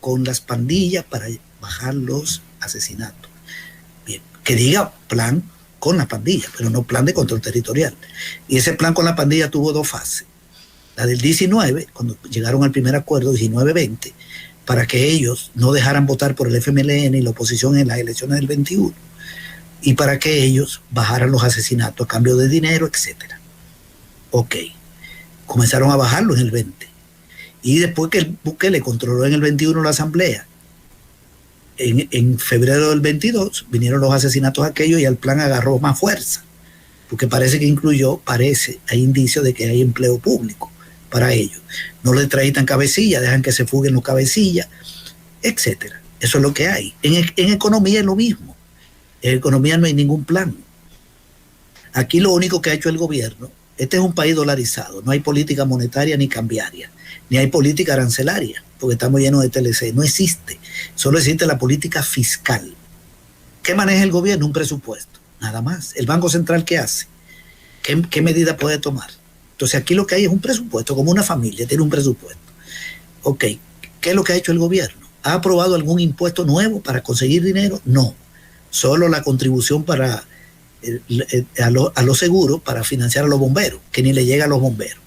con las pandillas para bajar los asesinatos. Bien, que diga plan con la pandilla, pero no plan de control territorial. Y ese plan con la pandilla tuvo 2 fases. La del 19, cuando llegaron al primer acuerdo, 19-20, para que ellos no dejaran votar por el FMLN y la oposición en las elecciones del 21, y para que ellos bajaran los asesinatos a cambio de dinero, etc. Ok, comenzaron a bajarlo en el 20. Y después que el Bukele controló en el 21 la asamblea, en febrero del 22 vinieron los asesinatos aquellos y el plan agarró más fuerza, porque parece que hay indicios de que hay empleo público para ellos. No le traitan cabecilla, dejan que se fuguen los cabecillas, etcétera. Eso es lo que hay. En economía es lo mismo. En economía no hay ningún plan. Aquí lo único que ha hecho el gobierno, este es un país dolarizado, no hay política monetaria ni cambiaria, ni hay política arancelaria, porque estamos llenos de TLC, no existe. Solo existe la política fiscal. ¿Qué maneja el gobierno? Un presupuesto, nada más. ¿El Banco Central qué hace? ¿Qué medida puede tomar? Entonces aquí lo que hay es un presupuesto, como una familia tiene un presupuesto. Ok, ¿qué es lo que ha hecho el gobierno? ¿Ha aprobado algún impuesto nuevo para conseguir dinero? No, solo la contribución para a los seguros para financiar a los bomberos, que ni le llega a los bomberos.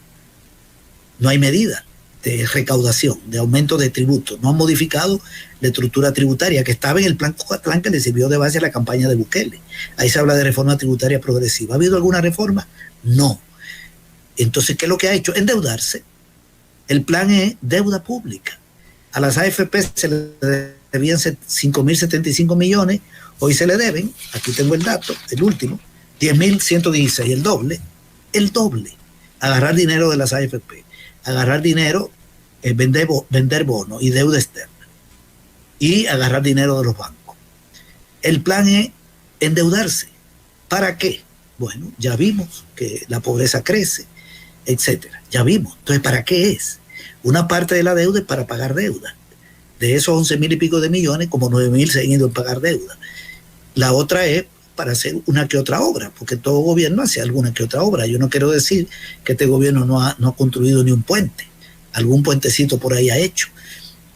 No hay medida de recaudación, de aumento de tributos. No han modificado la estructura tributaria que estaba en el plan Cocatlán, que le sirvió de base a la campaña de Bukele. Ahí se habla de reforma tributaria progresiva. ¿Ha habido alguna reforma? No. Entonces, ¿qué es lo que ha hecho? Endeudarse. El plan es deuda pública. A las AFP se le debían 5.075 millones, hoy se le deben, aquí tengo el dato, el último, 10.116, el doble. Agarrar dinero de las AFP, agarrar dinero, vender bonos y deuda externa, y agarrar dinero de los bancos. El plan es endeudarse. ¿Para qué? Bueno, ya vimos que la pobreza crece, etcétera. Ya vimos. Entonces, ¿para qué es? Una parte de la deuda es para pagar deuda. De esos 11.000 y pico de millones, como 9.000 se han ido a pagar deuda. La otra es para hacer una que otra obra, porque todo gobierno hace alguna que otra obra. Yo no quiero decir que este gobierno no ha construido ni un puente. Algún puentecito por ahí ha hecho.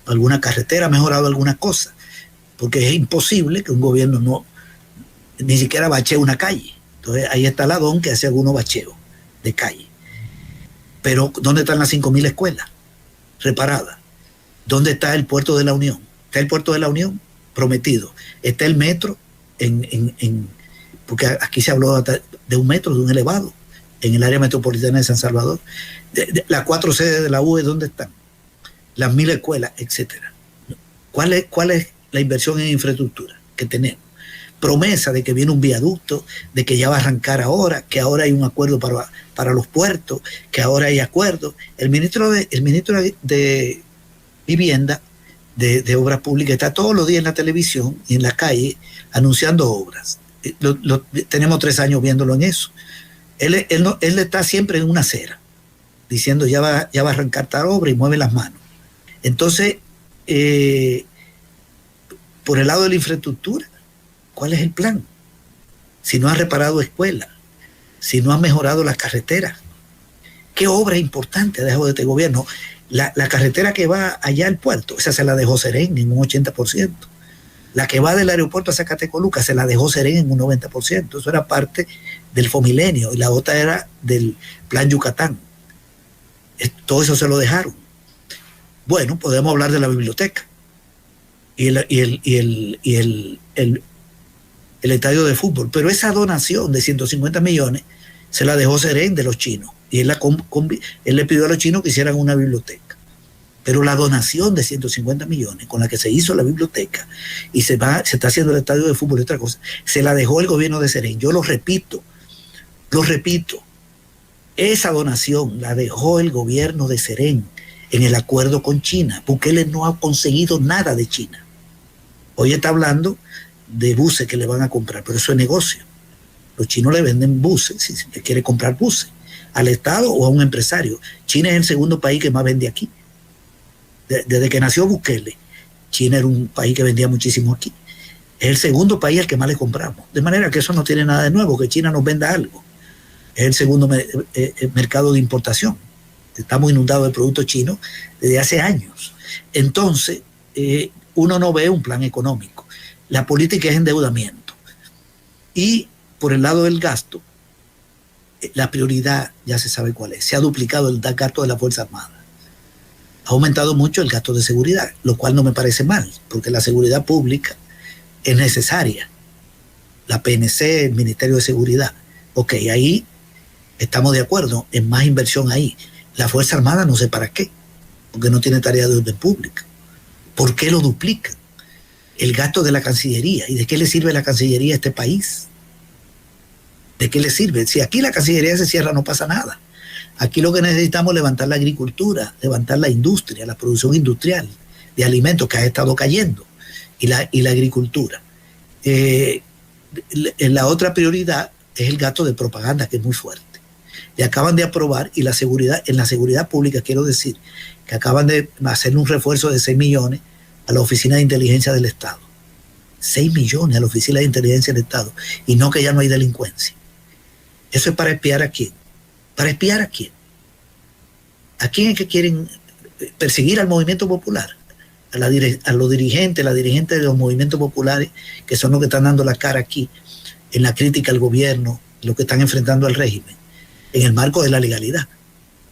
Alguna carretera ha mejorado alguna cosa. Porque es imposible que un gobierno ni siquiera bachee una calle. Entonces ahí está la DON que hace algunos bacheos de calle. Pero ¿dónde están las 5.000 escuelas reparadas? ¿Dónde está el puerto de la Unión? ¿Está el puerto de la Unión? Prometido. ¿Está el metro? Porque aquí se habló de un metro, de un elevado, en el área metropolitana de San Salvador. Las 4 sedes de la UE, ¿dónde están? Las 1.000 escuelas, etcétera. ¿Cuál es la inversión en infraestructura que tenemos? Promesa de que viene un viaducto, de que ya va a arrancar ahora, que ahora hay un acuerdo para los puertos, que ahora hay acuerdos. El ministro de Vivienda, de Obras Públicas, está todos los días en la televisión y en la calle anunciando obras. Tenemos 3 años viéndolo en eso. Él está siempre en una acera, diciendo ya va a arrancar tal obra y mueve las manos. Entonces, por el lado de la infraestructura, ¿cuál es el plan? Si no ha reparado escuelas, si no ha mejorado las carreteras, ¿qué obra importante ha dejado este gobierno? La carretera que va allá al puerto, esa se la dejó Serén en un 80%. La que va del aeropuerto a Zacatecoluca se la dejó Serén en un 90%. Eso era parte del Fomilenio y la otra era del Plan Yucatán. Todo eso se lo dejaron. Bueno, podemos hablar de la biblioteca y el estadio de fútbol, pero esa donación de 150 millones se la dejó Serén de los chinos y él le pidió a los chinos que hicieran una biblioteca, pero la donación de 150 millones con la que se hizo la biblioteca y se está haciendo el estadio de fútbol y otra cosa, se la dejó el gobierno de Serén. Yo lo repito, esa donación la dejó el gobierno de Serén en el acuerdo con China, porque él no ha conseguido nada de China. Hoy está hablando de buses que le van a comprar, pero eso es negocio. Los chinos le venden buses, si le quiere comprar buses, al Estado o a un empresario. China es el segundo país que más vende aquí. Desde que nació Bukele, China era un país que vendía muchísimo aquí. Es el segundo país al que más le compramos. De manera que eso no tiene nada de nuevo, que China nos venda algo. Es el segundo mercado de importación. Estamos inundados de productos chinos desde hace años. Entonces, uno no ve un plan económico. La política es endeudamiento. Y por el lado del gasto, la prioridad ya se sabe cuál es. Se ha duplicado el gasto de la Fuerza Armada. Ha aumentado mucho el gasto de seguridad, lo cual no me parece mal, porque la seguridad pública es necesaria. La PNC, el Ministerio de Seguridad. Ok, ahí estamos de acuerdo en más inversión ahí. La Fuerza Armada no sé para qué, porque no tiene tarea de orden pública. ¿Por qué lo duplican? el gasto de la Cancillería. ¿Y de qué le sirve la Cancillería a este país? ¿De qué le sirve? Si aquí la Cancillería se cierra, no pasa nada. Aquí lo que necesitamos es levantar la agricultura, levantar la industria, la producción industrial de alimentos que ha estado cayendo, y la agricultura. La otra prioridad es el gasto de propaganda, que es muy fuerte. Y acaban de aprobar, y en la seguridad pública, quiero decir, que acaban de hacer un refuerzo de 6 millones a la Oficina de Inteligencia del Estado. 6 millones a la Oficina de Inteligencia del Estado, y no que ya no hay delincuencia. ¿Eso es para espiar a quién? ¿Para espiar a quién? ¿A quién es que quieren perseguir al movimiento popular? A los dirigentes, la dirigente de los movimientos populares, que son los que están dando la cara aquí en la crítica al gobierno, los que están enfrentando al régimen, en el marco de la legalidad,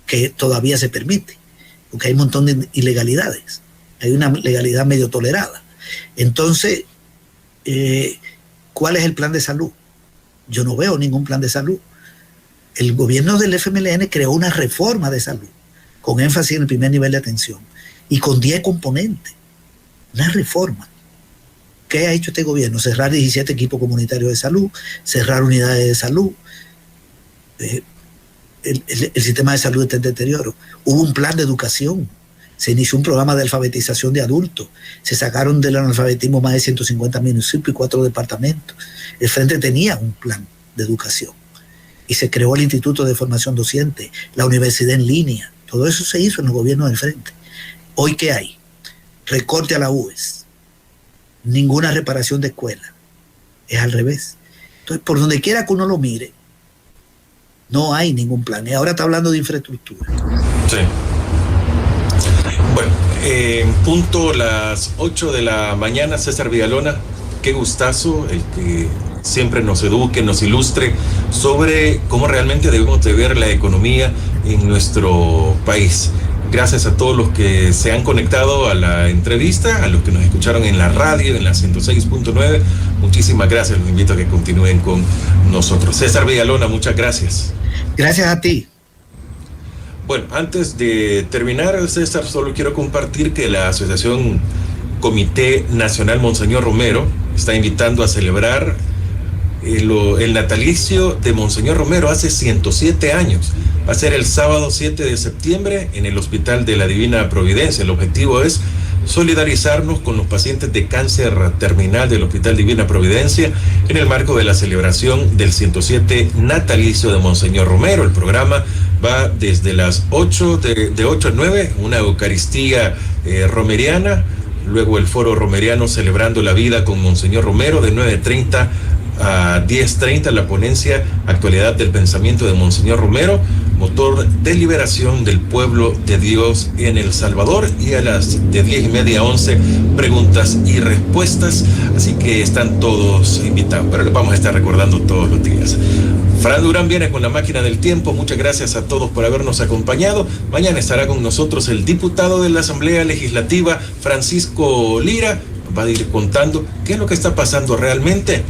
que todavía se permite, porque hay un montón de ilegalidades, hay una legalidad medio tolerada. Entonces, ¿cuál es el plan de salud? Yo no veo ningún plan de salud. El gobierno del FMLN creó una reforma de salud, con énfasis en el primer nivel de atención, y con 10 componentes. Una reforma. ¿Qué ha hecho este gobierno? Cerrar 17 equipos comunitarios de salud, cerrar unidades de salud. El sistema de salud está en deterioro. Hubo un plan de educación. Se inició un programa de alfabetización de adultos. Se sacaron del analfabetismo más de 150 municipios y 4 departamentos. El Frente tenía un plan de educación. Y se creó el Instituto de Formación Docente, la universidad en línea. Todo eso se hizo en el gobierno del Frente. ¿Hoy qué hay? Recorte a la UES. Ninguna reparación de escuela. Es al revés. Entonces, por donde quiera que uno lo mire, no hay ningún plan. Y ahora está hablando de infraestructura. Sí. Bueno, punto las 8 de la mañana, César Villalona, qué gustazo el que siempre nos eduque, nos ilustre sobre cómo realmente debemos de ver la economía en nuestro país. Gracias a todos los que se han conectado a la entrevista, a los que nos escucharon en la radio, en la 106.9. Muchísimas gracias, los invito a que continúen con nosotros. César Villalona, muchas gracias. Gracias a ti. Bueno, antes de terminar, César, solo quiero compartir que la Asociación Comité Nacional Monseñor Romero está invitando a celebrar el natalicio de Monseñor Romero hace 107 años. Va a ser el sábado 7 de septiembre en el Hospital de la Divina Providencia. El objetivo es solidarizarnos con los pacientes de cáncer terminal del Hospital Divina Providencia en el marco de la celebración del 107 natalicio de Monseñor Romero. El programa va desde las 8 de 8 a 9, una Eucaristía romeriana, luego el foro romeriano celebrando la vida con Monseñor Romero de 9:30 a 10:30, la ponencia Actualidad del Pensamiento de Monseñor Romero, motor de liberación del pueblo de Dios en El Salvador, y a las de 10:30 a 11 preguntas y respuestas, así que están todos invitados, pero les vamos a estar recordando todos los días. Fran Durán viene con la máquina del tiempo. Muchas gracias a todos por habernos acompañado. Mañana estará con nosotros el diputado de la Asamblea Legislativa, Francisco Lira. Va a ir contando qué es lo que está pasando realmente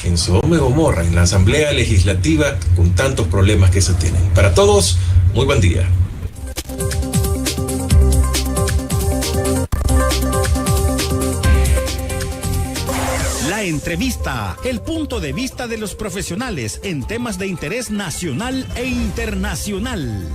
en Sodoma y Gomorra, en la Asamblea Legislativa, con tantos problemas que se tienen. Para todos, muy buen día. La entrevista, el punto de vista de los profesionales en temas de interés nacional e internacional.